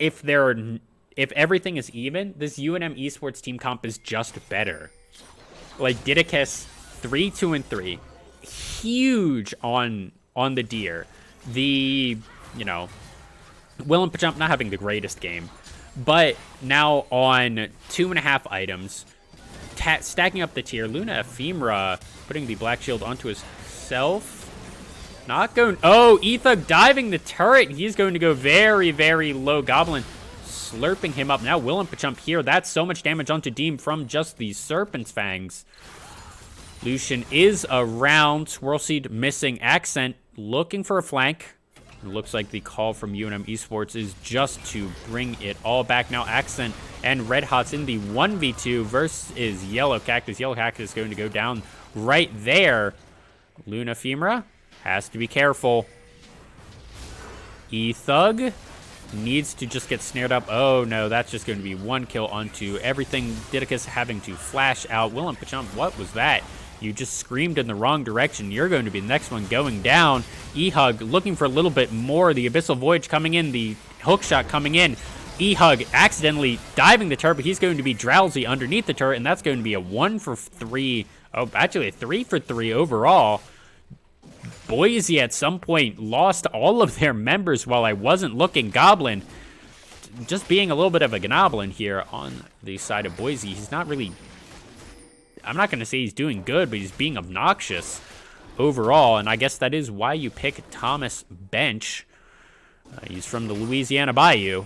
if everything is even, this UNM esports team comp is just better. Like Didicus 3-2-3, huge on the deer. The Willem Pajump not having the greatest game, but now on 2.5 items, stacking up the tier. Luna Ephemera putting the black shield onto himself. Not going. Oh, Ethug diving the turret. He's going to go very, very low. Goblin slurping him up. Now Willem Pajump here. That's so much damage onto Deem from just the Serpent's Fangs. Lucian is around. Swirlseed missing. Accent looking for a flank. It looks like the call from UNM Esports is just to bring it all back. Now Accent and Red Hot's in the 1v2 versus Yellow Cactus. Yellow Cactus is going to go down right there. Luna Ephemera has to be careful. Ethug needs to just get snared up. Oh no, that's just going to be one kill onto everything. Didicus having to flash out. Willem Pajump, what was that? You just screamed in the wrong direction. You're going to be the next one going down. Ehug looking for a little bit more. The Abyssal Voyage coming in. The hookshot coming in. Ehug accidentally diving the turret, but he's going to be drowsy underneath the turret, and that's going to be a 1 for 3. Oh, actually a 3 for 3 overall. Boise at some point lost all of their members while I wasn't looking. Goblin just being a little bit of a goblin here on the side of Boise. He's not really... I'm not going to say he's doing good, but he's being obnoxious overall, and I guess that is why you pick Thomas Bench. He's from the Louisiana Bayou.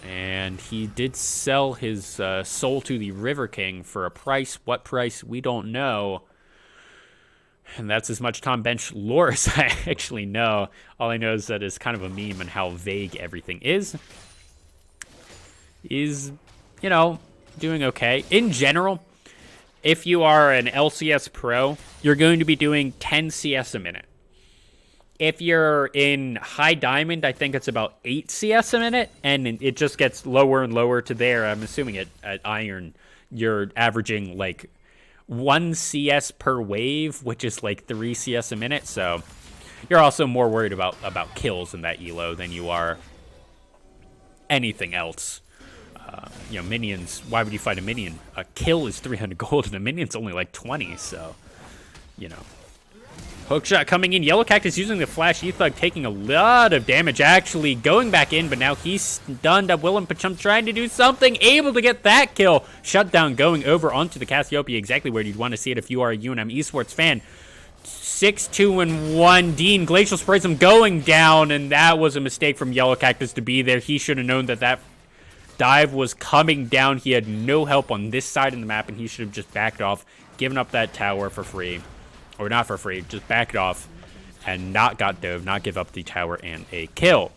And he did sell his soul to the River King for a price. What price? We don't know. And that's as much Tom Bench lore as I actually know. All I know is that it's kind of a meme and how vague everything is. Doing okay. In general, if you are an LCS pro, you're going to be doing 10 CS a minute. If you're in high diamond, I think it's about 8 CS a minute, and it just gets lower and lower to there. I'm assuming at iron, you're averaging like 1 CS per wave, which is like 3 CS a minute. So you're also more worried about kills in that elo than you are anything else. Minions, why would you fight a minion? A kill is 300 gold, and a minion's only like 20, so, Hookshot coming in. Yellow Cactus using the flash. Ethug taking a lot of damage, actually going back in, but now he's stunned up. Willem Pajump trying to do something, able to get that kill. Shutdown going over onto the Cassiopeia, exactly where you'd want to see it if you are a UNM Esports fan. 6-2-1. Dean Glacial sprays him going down, and that was a mistake from Yellow Cactus to be there. He should have known that dive was coming down. He had no help on this side of the map, and he should have just backed off, given up that tower for free. Or not for free, just backed off and not got dove, not give up the tower and a kill.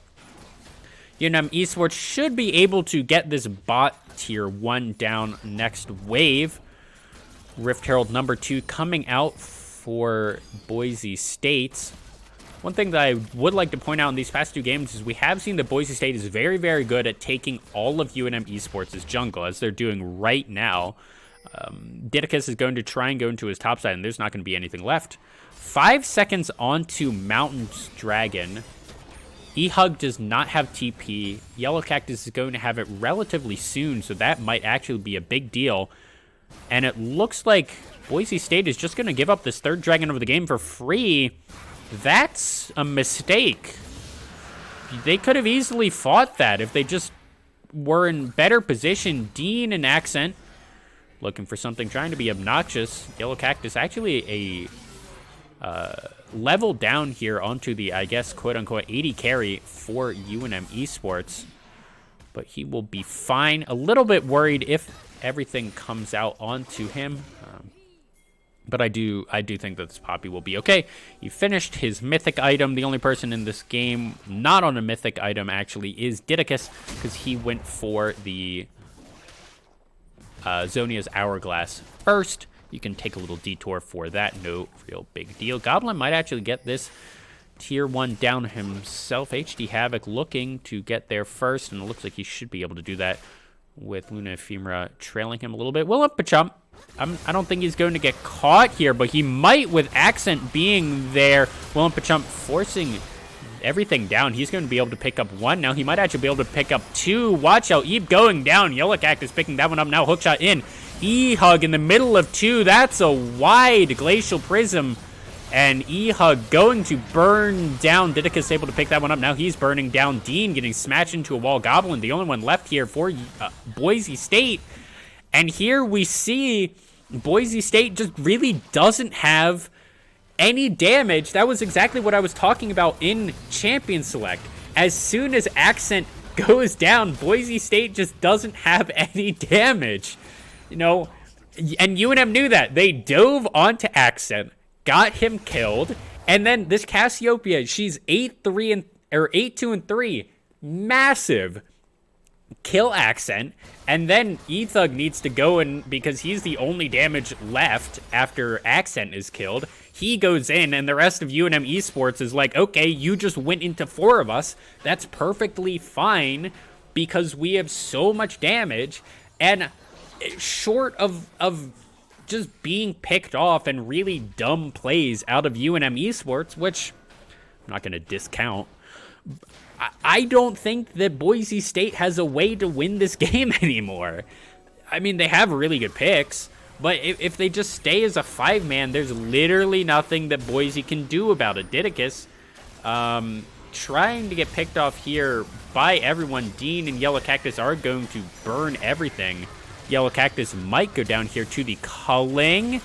UNM Esports should be able to get this bot tier 1 down next wave. Rift Herald number 2 coming out for Boise State. One thing that I would like to point out in these past 2 games is we have seen that Boise State is very, very good at taking all of UNM Esports' jungle, as they're doing right now. Didicus is going to try and go into his top side, and there's not going to be anything left. 5 seconds onto Mountain's Dragon. Ehug does not have TP. Yellow Cactus is going to have it relatively soon, so that might actually be a big deal. And it looks like Boise State is just going to give up this 3rd dragon of the game for free. That's a mistake. They could have easily fought that if they just were in better position. Dean and Accent looking for something, trying to be obnoxious. Yellow Cactus actually a level down here onto the, I guess, quote-unquote 80 carry for UNM Esports. But he will be fine. A little bit worried if everything comes out onto him. But I do think that this Poppy will be okay. He finished his mythic item. The only person in this game not on a mythic item actually is Didicus, because he went for the Zonia's Hourglass first. You can take a little detour for that. No real big deal. Goblin might actually get this tier 1 down himself. HD Havoc looking to get there first, and it looks like he should be able to do that with Luna Ephemera trailing him a little bit. Willem Pajump, I don't think he's going to get caught here, but he might with Accent being there. Willem Pajump forcing everything down. He's going to be able to pick up 1. Now he might actually be able to pick up 2. Watch out. Eve going down. Yellow Cactus picking that one up now. Hookshot in. E-Hug in the middle of 2. That's a wide Glacial Prism. And E-Hug going to burn down. Didicus able to pick that one up. Now he's burning down Dean, getting smashed into a wall. Goblin, the only one left here for Boise State. And here we see Boise State just really doesn't have any damage. That was exactly what I was talking about in Champion Select. As soon as Accent goes down, Boise State just doesn't have any damage. You know, and UNM knew that. They dove onto Accent, got him killed, and then this Cassiopeia, she's 8-2-3, massive. Kill Accent, and then E-Thug needs to go in because he's the only damage left after Accent is killed. He goes in, and the rest of UNM Esports is like, okay, you just went into 4 of us. That's perfectly fine because we have so much damage, and short of just being picked off and really dumb plays out of UNM Esports, which I'm not going to discount, I don't think that Boise State has a way to win this game anymore. I mean, they have really good picks, but if they just stay as a 5-man, there's literally nothing that Boise can do about it. Didicus trying to get picked off here by everyone. Dean and Yellow Cactus are going to burn everything. Yellow Cactus might go down here to the culling.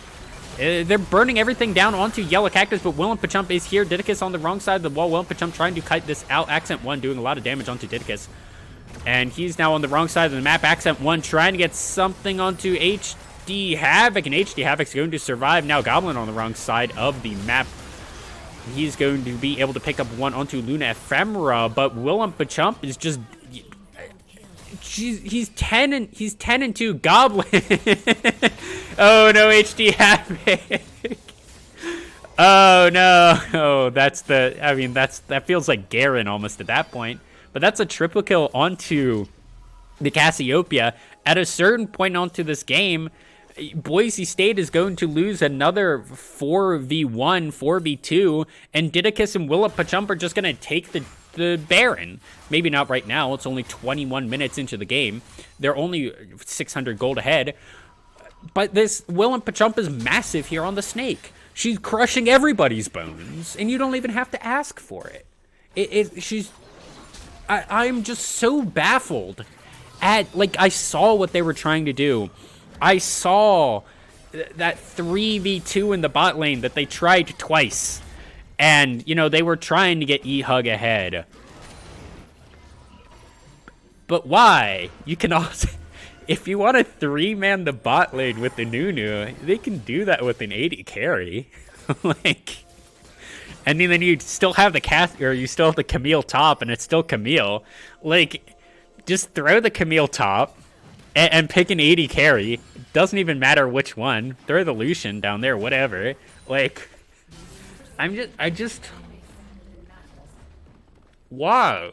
They're burning everything down onto Yellow Cactus, but Willem Pachump is here. Didicus on the wrong side of the wall. Willem Pachump trying to kite this out. Accent 1 doing a lot of damage onto Didicus. And he's now on the wrong side of the map. Accent 1 trying to get something onto HD Havoc, and HD Havoc's going to survive. Now Goblin on the wrong side of the map. He's going to be able to pick up 1 onto Luna Ephemera, but Willem Pachump is just... He's 10-2 Goblin. Oh no, HD Havoc. Oh no. Oh, that feels like Garen almost at that point. But that's a triple kill onto the Cassiopeia. At a certain point onto this game, Boise State is going to lose another 4v1, 4v2, and Didicus and Willem Pachump are just going to take the Baron. Maybe not right now. It's only 21 minutes into the game. They're only 600 gold ahead. But this Willem Pachump is massive here on the Snake. She's crushing everybody's bones, and you don't even have to ask for it. I'm just so baffled at, like, I saw what they were trying to do. I saw that 3v2 in the bot lane that they tried twice. And, you know, they were trying to get E-Hug ahead. But why? You can also... If you want to 3-man the bot lane with the Nunu, they can do that with an 80 carry. Like... And then you still have you still have the Camille top, and it's still Camille. Like, just throw the Camille top and pick an 80 carry. Doesn't even matter which one. Throw the Lucian down there, whatever. Like... I just... Wow.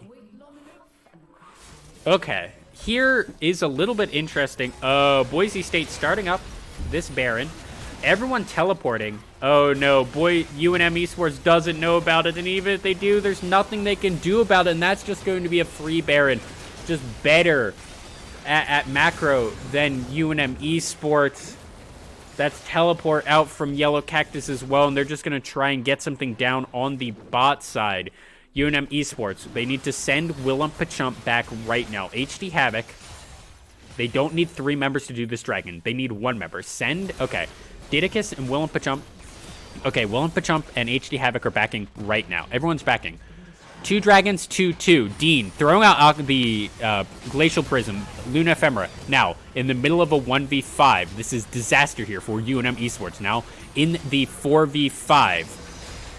Okay. Here is a little bit interesting. Boise State starting up this Baron. Everyone teleporting. Oh no, UNM Esports doesn't know about it, and even if they do, there's nothing they can do about it, and that's just going to be a free Baron. Just better at macro than UNM Esports. That's teleport out from Yellow Cactus as well, and they're just going to try and get something down on the bot side. UNM Esports, they need to send Willem Pachump back right now. HD Havoc, they don't need 3 members to do this dragon. They need 1 member. Okay, Didicus and Willem Pachump. Okay, Willem Pachump and HD Havoc are backing right now. Everyone's backing. 2 dragons, 2-2. Dean throwing out the Glacial Prism, Luna Ephemera. Now, in the middle of a 1v5. This is disaster here for UNM Esports. Now, in the 4v5.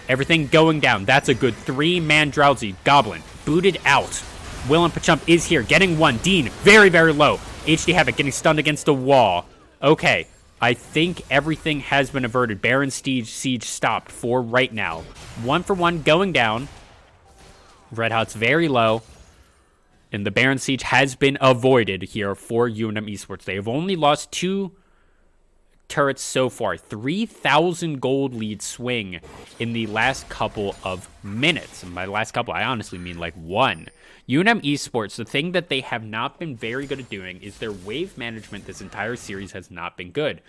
Everything going down. That's a good 3-man Drowsy. Goblin booted out. Willem Pachump is here, getting 1. Dean, very, very low. HD Havoc getting stunned against the wall. Okay, I think everything has been averted. Baron Siege stopped for right now. 1 for 1 going down. Red Hot's very low, and the Baron Siege has been avoided here for UNM Esports. They have only lost two turrets so far. 3,000 gold lead swing in the last couple of minutes. And by last couple, I honestly mean like one. UNM Esports, the thing that they have not been very good at doing is their wave management this entire series has not been good.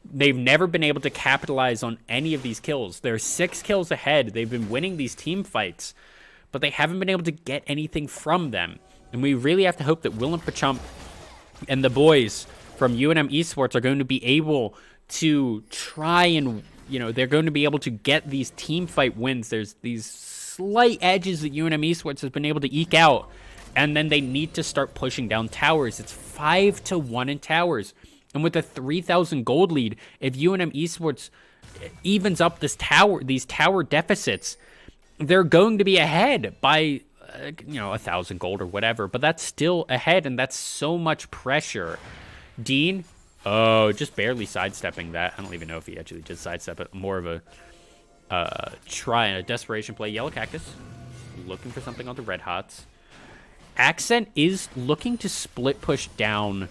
They've never been able to capitalize on any of these kills. They're 6 kills ahead. They've been winning these team fights, but they haven't been able to get anything from them. And we really have to hope that Will and Pachump and the boys from UNM Esports are going to be able to try and, they're going to be able to get these team fight wins. There's these slight edges that UNM Esports has been able to eke out, and then they need to start pushing down towers. It's 5-1 in towers. And with a 3,000 gold lead, if UNM Esports evens up these tower deficits, they're going to be ahead by, 1,000 gold or whatever. But that's still ahead, and that's so much pressure. Dean, just barely sidestepping that. I don't even know if he actually just sidestepped it. More of a try and a desperation play. Yellow Cactus looking for something on the Red Hots. Accent is looking to split push down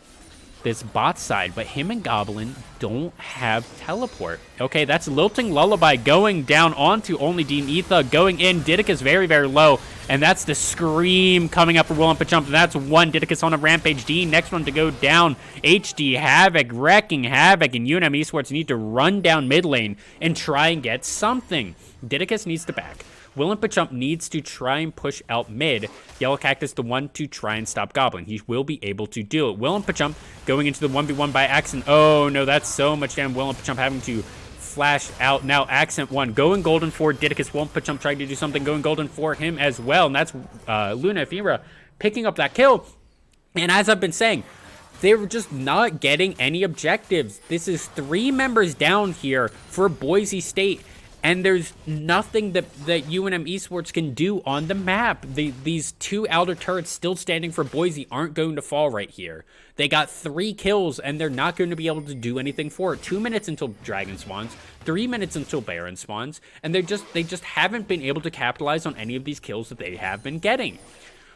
this bot side, but him and Goblin don't have teleport. Okay, that's Lilting Lullaby going down onto only Dean Etha, going in. Didicus very, very low, and that's the scream coming up for Will and Pachump. That's one. Didicus on a rampage. Dean, next one to go down. HD Havoc wrecking Havoc, and UNM Esports need to run down mid lane and try and get something. Didicus needs to back. Will and Pachump needs to try and push out mid. Yellow Cactus the one to try and stop Goblin. He will be able to do it. Will and Pachump going into the 1v1 by Accent. Oh, no, that's so much damage. Will and Pachump having to flash out. Now Accent 1 going golden for Didicus. Will and Pachump trying to do something, going golden for him as well. And that's Luna Ephemera picking up that kill. And as I've been saying, they were just not getting any objectives. This is 3 members down here for Boise State. And there's nothing that UNM Esports can do on the map. These 2 outer turrets still standing for Boise aren't going to fall right here. They got 3 kills, and they're not going to be able to do anything for it. 2 minutes until Dragon spawns, 3 minutes until Baron spawns, and they just haven't been able to capitalize on any of these kills that they have been getting.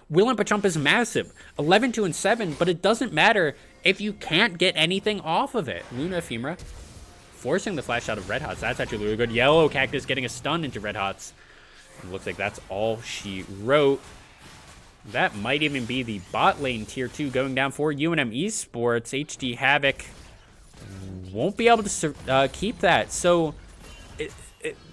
Will and Pachump is massive, 11-2-7, but it doesn't matter if you can't get anything off of it. Luna Ephemera forcing the flash out of Red Hots. That's actually really good. Yellow Cactus getting a stun into Red Hots. It looks like that's all she wrote. That might even be the bot lane tier 2 going down for UNM Esports. HD Havoc won't be able to keep that. So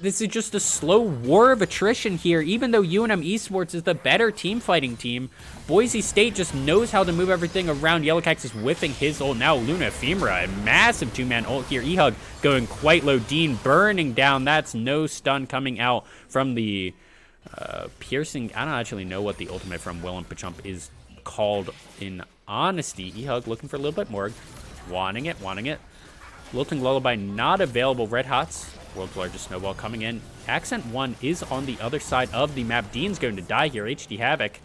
this is just a slow war of attrition here. Even though UNM Esports is the better team fighting team, Boise State just knows how to move everything around. Yellow Cactus whiffing his ult. Now Luna Ephemera, a massive 2-man ult here. E-Hug going quite low. Dean burning down. That's no stun coming out from the piercing. I don't actually know what the ultimate from Will and Pachump is called in honesty. E-Hug looking for a little bit more. Wanting it. Lilting Lullaby not available. Red Hots, world's largest snowball coming in. Accent 1 is on the other side of the map. Dean's going to die here. HD Havoc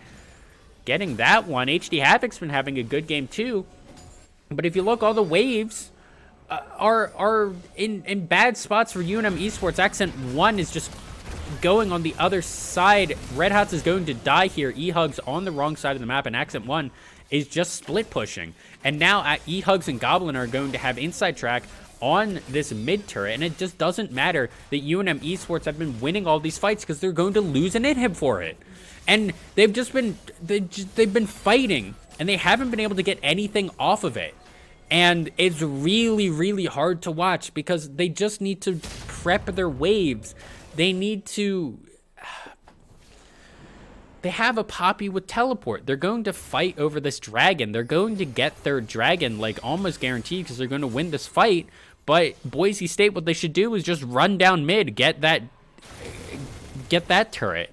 getting that one. HD Havoc's been having a good game too. But if you look, all the waves are in bad spots for UNM Esports. Accent 1 is just going on the other side. Red Hots is going to die here. E-Hug's on the wrong side of the map, and Accent 1 is just split pushing. And now E-Hugs and Goblin are going to have inside track on this mid turret, and it just doesn't matter that UNM Esports have been winning all these fights because they're going to lose an inhib for it. And they've been fighting, and they haven't been able to get anything off of it. And it's really, really hard to watch because they just need to prep their waves. They need to... They have a Poppy with teleport. They're going to fight over this dragon. They're going to get their dragon, like, almost guaranteed because they're going to win this fight. But Boise State, what they should do is just run down mid, get that turret.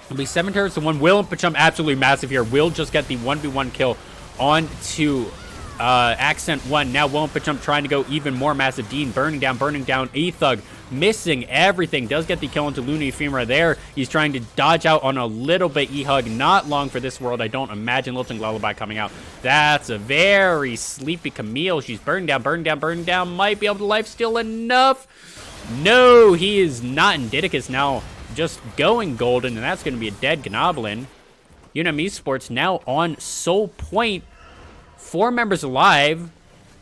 It'll be 7 turrets to 1. Will and Pachump absolutely massive here. Will just get the 1v1 kill onto Accent 1. Now Will and Pachump trying to go even more massive. Dean burning down. E-Thug missing everything. Does get the kill into Luna Ephemera there. He's trying to dodge out on a little bit. E-Hug not long for this world. I don't imagine Lilting Lullaby coming out. That's a very sleepy Camille. She's burning down. Might be able to lifesteal enough. No, he is not. In Didicus now just going golden, and that's going to be a dead Gnoblin. UNM Esports now on Soul Point. 4 members alive.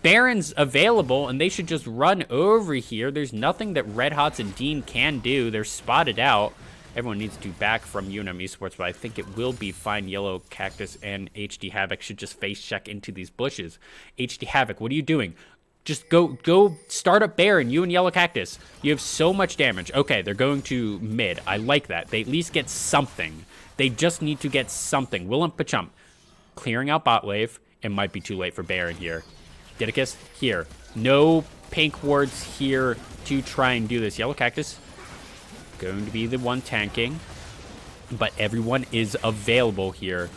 Baron's available, and they should just run over here. There's nothing that Red Hots and Dean can do. They're spotted out. Everyone needs to back from UNM Esports, but I think it will be fine. Yellow Cactus and HD Havoc should just face check into these bushes. HD Havoc, what are you doing? Just go start up Baron, you and Yellow Cactus. You have so much damage. Okay, they're going to mid. I like that. They at least get something. They just need to get something. Willem Pachump clearing out bot wave. It might be too late for Baron here. Didicus, here. No pink wards here to try and do this. Yellow Cactus going to be the one tanking, but everyone is available here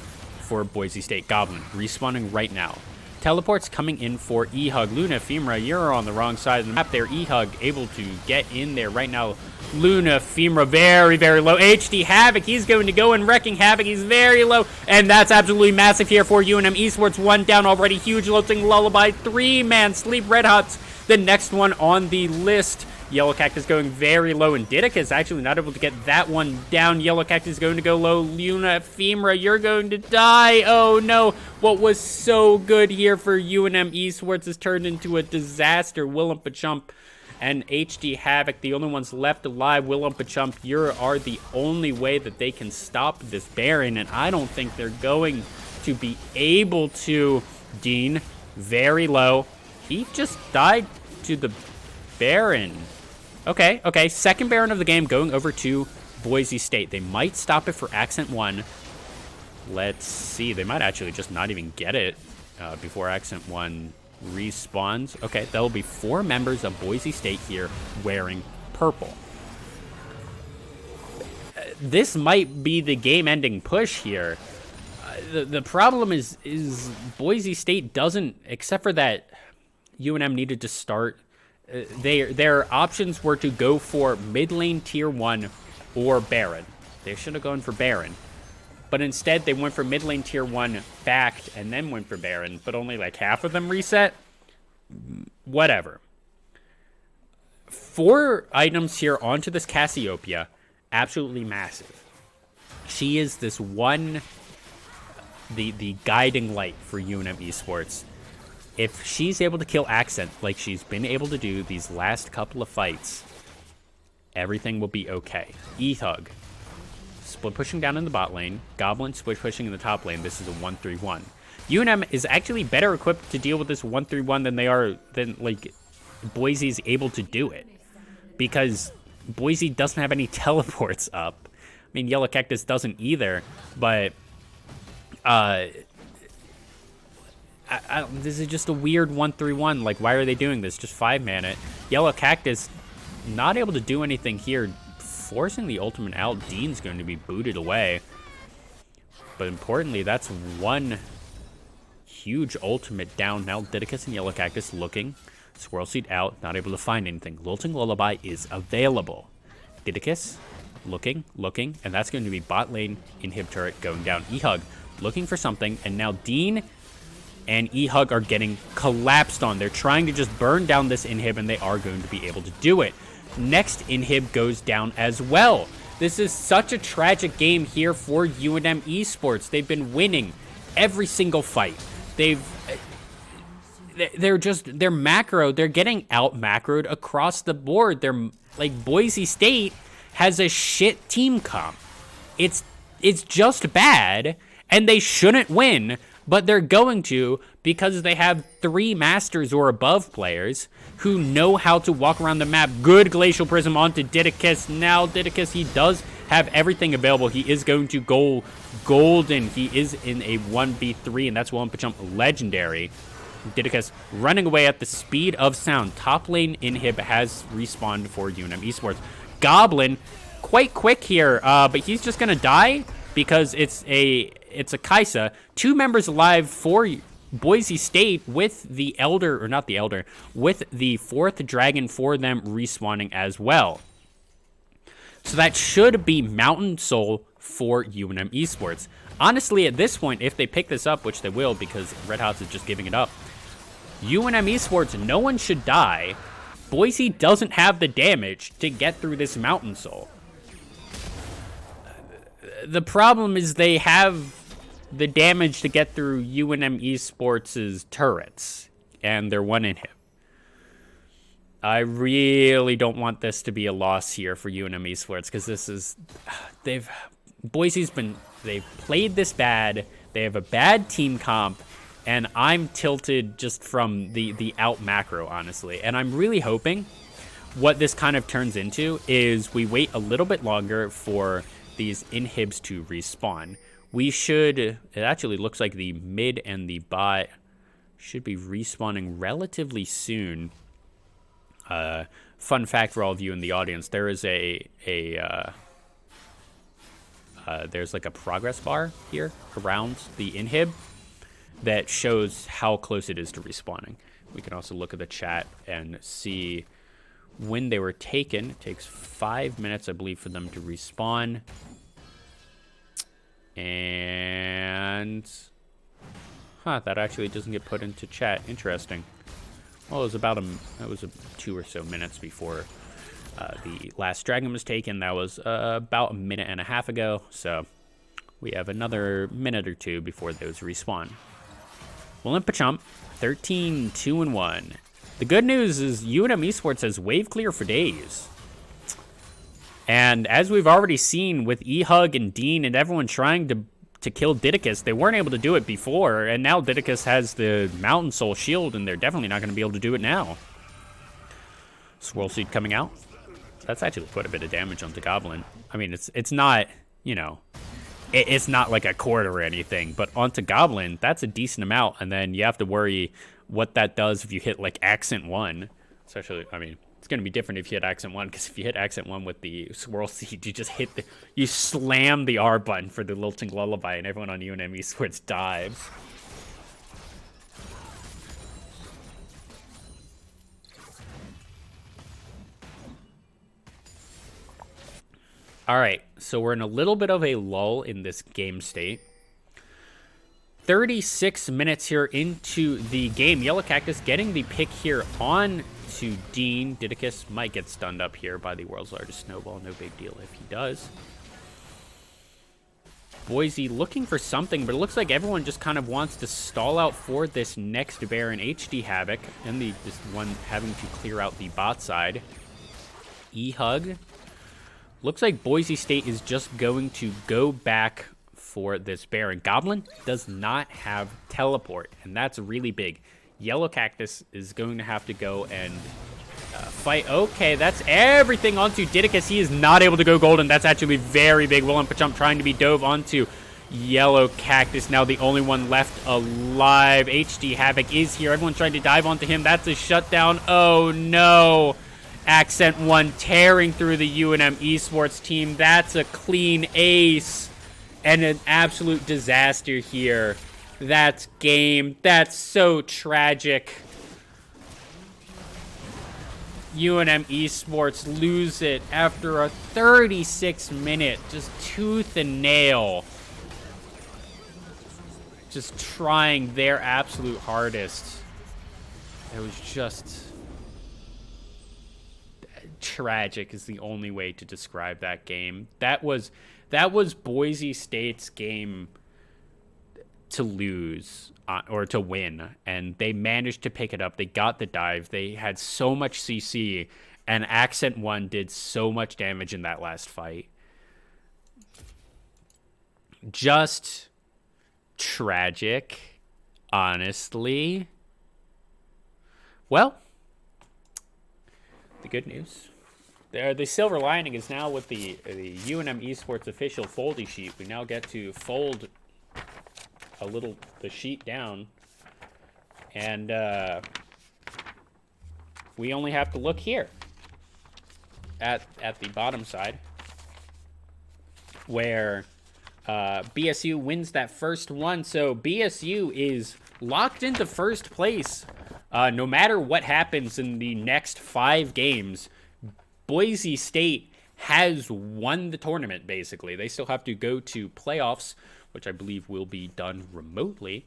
for Boise State. Goblin respawning right now. Teleports coming in for E-Hug. Luna, Femra, you're on the wrong side of the map there. E-Hug able to get in there right now. Luna, Femra, very, very low. HD Havoc, he's going to go and wrecking Havoc. He's very low, and that's absolutely massive here for UNM Esports. One down already. Huge lilting lullaby. 3-man sleep. Red Hots, the next one on the list. Yellow Cactus going very low, and Didicus actually not able to get that one down. Yellow Cactus going to go low. Luna, Femra, you're going to die. Oh no, what was so good here for UNM Esports has turned into a disaster. Willem Pachump and HD Havoc, the only ones left alive. Willem Pachump, you are the only way that they can stop this Baron, and I don't think they're going to be able to. Dean, very low. He just died to the Baron. Okay, second Baron of the game going over to Boise State. They might stop it for Accent 1. Let's see. They might actually just not even get it before Accent 1 respawns. Okay, there will be 4 members of Boise State here wearing purple. This might be the game-ending push here. The problem is Boise State doesn't, except for that UNM needed to start. Their options were to go for mid lane tier 1 or Baron. They should have gone for Baron. But instead, they went for mid lane tier 1, backed, and then went for Baron. But only like half of them reset. Whatever. 4 items here onto this Cassiopeia. Absolutely massive. She is this one, the guiding light for UNM Esports. If she's able to kill Accent like she's been able to do these last couple of fights, everything will be okay. E-Hug, split pushing down in the bot lane. Goblin split pushing in the top lane. This is a 1-3-1. UNM is actually better equipped to deal with this 1-3-1 than like Boise's able to do it, because Boise doesn't have any teleports up. I mean, Yellow Cactus doesn't either, but this is just a weird 1-3-1. Like, why are they doing this? Just 5-man it. Yellow Cactus not able to do anything here. Forcing the ultimate out. Dean's going to be booted away. But importantly, that's one huge ultimate down. Now Didicus and Yellow Cactus looking. Squirrel Seed out. Not able to find anything. Lilting Lullaby is available. Didicus looking. And that's going to be bot lane inhib turret going down. E-Hug looking for something. And now Dean and E-Hug are getting collapsed on. They're trying to just burn down this inhib, and they are going to be able to do it. Next inhib goes down as well. This is such a tragic game here for UNM Esports. They've been winning every single fight. They're macro. They're getting out macroed across the board. They're like, Boise State has a shit team comp. It's just bad, and they shouldn't win. But they're going to, because they have 3 masters or above players who know how to walk around the map. Good Glacial Prism onto Didicus. Now Didicus, he does have everything available. He is going to go golden. He is in a 1v3, and that's Willem Pachump legendary. Didicus running away at the speed of sound. Top lane inhib has respawned for UNM Esports. Goblin, quite quick here, but he's just going to die because it's a Kaisa. 2 members alive for Boise State with the Elder, or not the Elder, with the 4th Dragon for them respawning as well. So that should be Mountain Soul for UNM Esports. Honestly, at this point, if they pick this up, which they will because Red Hots is just giving it up, UNM Esports, no one should die. Boise doesn't have the damage to get through this Mountain Soul. The problem is they have the damage to get through UNM Esports' turrets. and they're 1 inhib. I really don't want this to be a loss here for UNM Esports, because they've played this bad. They have a bad team comp, and I'm tilted just from the out macro, honestly. And I'm really hoping what this kind of turns into is we wait a little bit longer for these inhibs to respawn. It actually looks like the mid and the bot should be respawning relatively soon. Fun fact for all of you in the audience, there is there's like a progress bar here around the inhib that shows how close it is to respawning. We can also look at the chat and see when they were taken. It takes 5 minutes, I believe, for them to respawn. And that actually doesn't get put into chat. Interesting. Well, it was 2 or so minutes before the last dragon was taken. That was about a minute and a half ago. So we have another minute or two before those respawn. Pachump, 13-2-1. The good news is UNM Esports has wave clear for days. And as we've already seen with eHug and Dean and everyone trying to kill Didicus, they weren't able to do it before, and now Didicus has the Mountain Soul Shield, and they're definitely not going to be able to do it now. Swirl Seed coming out. That's actually quite a bit of damage onto Goblin. I mean, it's not, it's not like a quart or anything, but onto Goblin, that's a decent amount, and then you have to worry what that does if you hit, like, Accent 1. Especially, I mean, it's going to be different if you hit Accent 1, because if you hit Accent 1 with the Swirl Seed, you slam the R button for the Lilting Lullaby, and everyone on UNM Esports dives. All right, so we're in a little bit of a lull in this game state. 36 minutes here into the game. Yellow Cactus getting the pick here on to Dean. Didicus might get stunned up here by the world's largest snowball. No big deal if he does. Boise looking for something, but it looks like everyone just kind of wants to stall out for this next Baron. HD Havoc, and this one having to clear out the bot side. E-Hug. Looks like Boise State is just going to go back for this Baron. Goblin does not have teleport, and that's really big. Yellow Cactus is going to have to go and fight. Okay, that's everything onto Didicus. He is not able to go golden. That's actually very big. Pachump trying to be dove onto Yellow Cactus. Now the only one left alive. HD Havoc is here. Everyone's trying to dive onto him. That's a shutdown. Oh, no. Accent 1 tearing through the UNM Esports team. That's a clean ace. And an absolute disaster here. That's game. That's so tragic. UNM Esports lose it after a 36-minute, just tooth and nail. Just trying their absolute hardest. It was just tragic is the only way to describe that game. That was Boise State's game to lose or to win, and they managed to pick it up. They got the dive. They had so much CC, and Accent 1 did so much damage in that last fight. Just tragic, honestly. Well, the good news. The silver lining is now with the UNM Esports official foldy sheet. We now get to fold the sheet down, and we only have to look here at the bottom side where BSU wins that first one. So BSU is locked into first place no matter what happens in the next 5 games. Boise State has won the tournament, basically. They still have to go to playoffs, which I believe will be done remotely.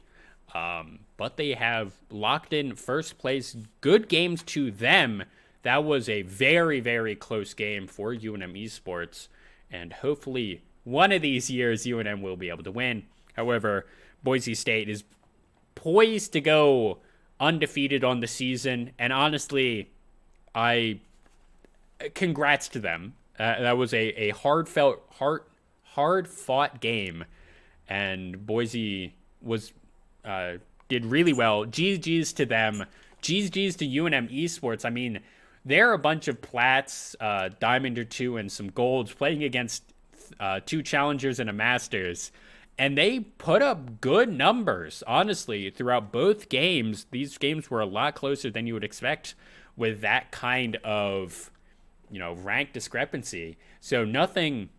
But they have locked in first place. Good games to them. That was a very, very close game for UNM Esports. And hopefully one of these years UNM will be able to win. However, Boise State is poised to go undefeated on the season, and honestly, congrats to them. That was a hard fought game, and Boise was did really well. GG's to them. GG's to UNM Esports. I mean, they're a bunch of plats, diamond or two, and some golds playing against 2 challengers and a masters. And they put up good numbers, honestly, throughout both games. These games were a lot closer than you would expect with that kind of, rank discrepancy. So nothing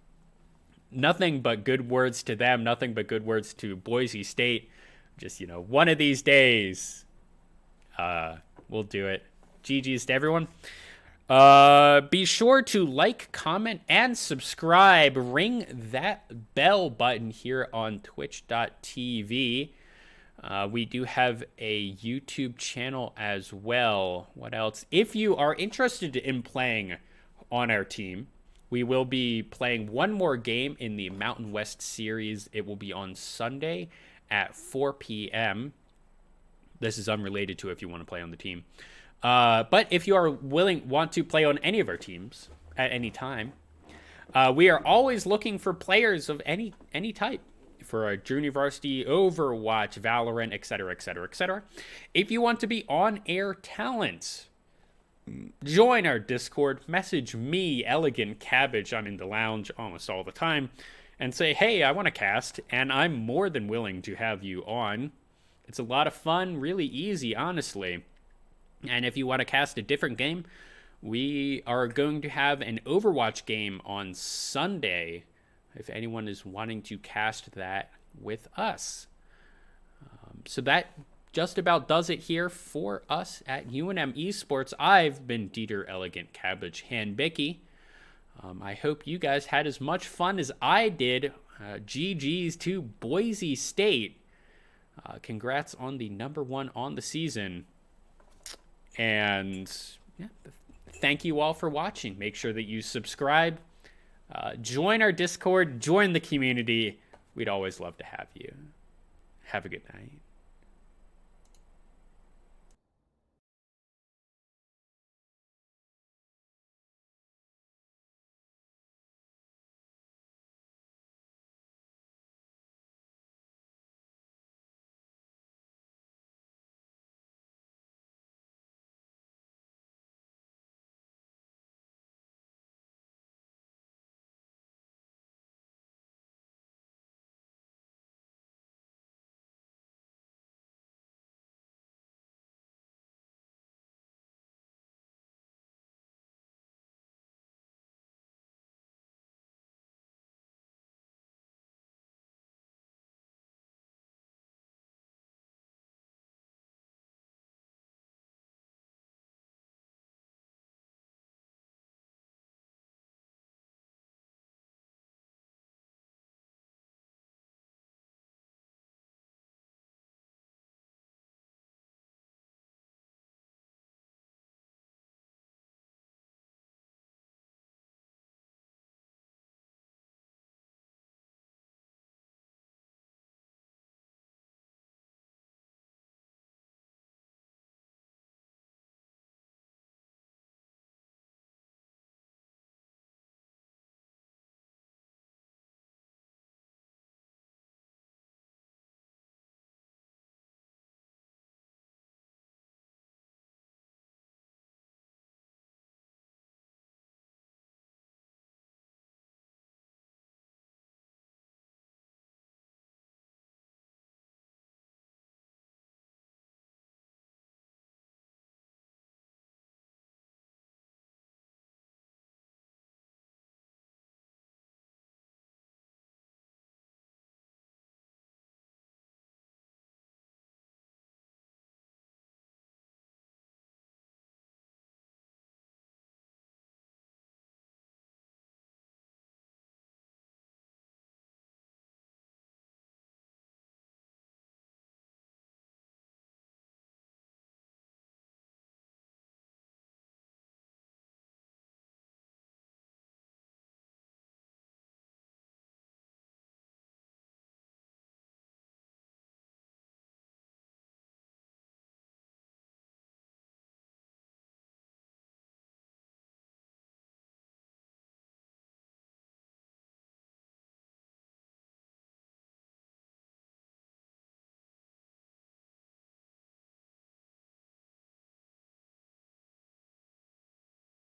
but good words to them, nothing but good words to Boise State. Just, one of these days, we'll do it. GG's to everyone. Be sure to like, comment, and subscribe. Ring that bell button here on twitch.tv. We do have a YouTube channel as well. What else? If you are interested in playing on our team, we will be playing one more game in the Mountain West series. It will be on Sunday at 4 p.m. This is unrelated to if you want to play on the team. But if you are want to play on any of our teams at any time, we are always looking for players of any type for our Univeristy, Overwatch, Valorant, etc., etc., etc. If you want to be on-air talent, join our Discord, message me, Elegant Cabbage, I'm in the lounge almost all the time, and say, hey, I want to cast, and I'm more than willing to have you on. It's a lot of fun, really easy, honestly. And if you want to cast a different game, we are going to have an Overwatch game on Sunday, if anyone is wanting to cast that with us. So that just about does it here for us at UNM Esports. I've been Dieter Elegant Cabbage Handbicky. I hope you guys had as much fun as I did. GG's to Boise State. Congrats on the #1 on the season. And yeah, thank you all for watching. Make sure that you subscribe, join our Discord, join the community. We'd always love to have you. Have a good night.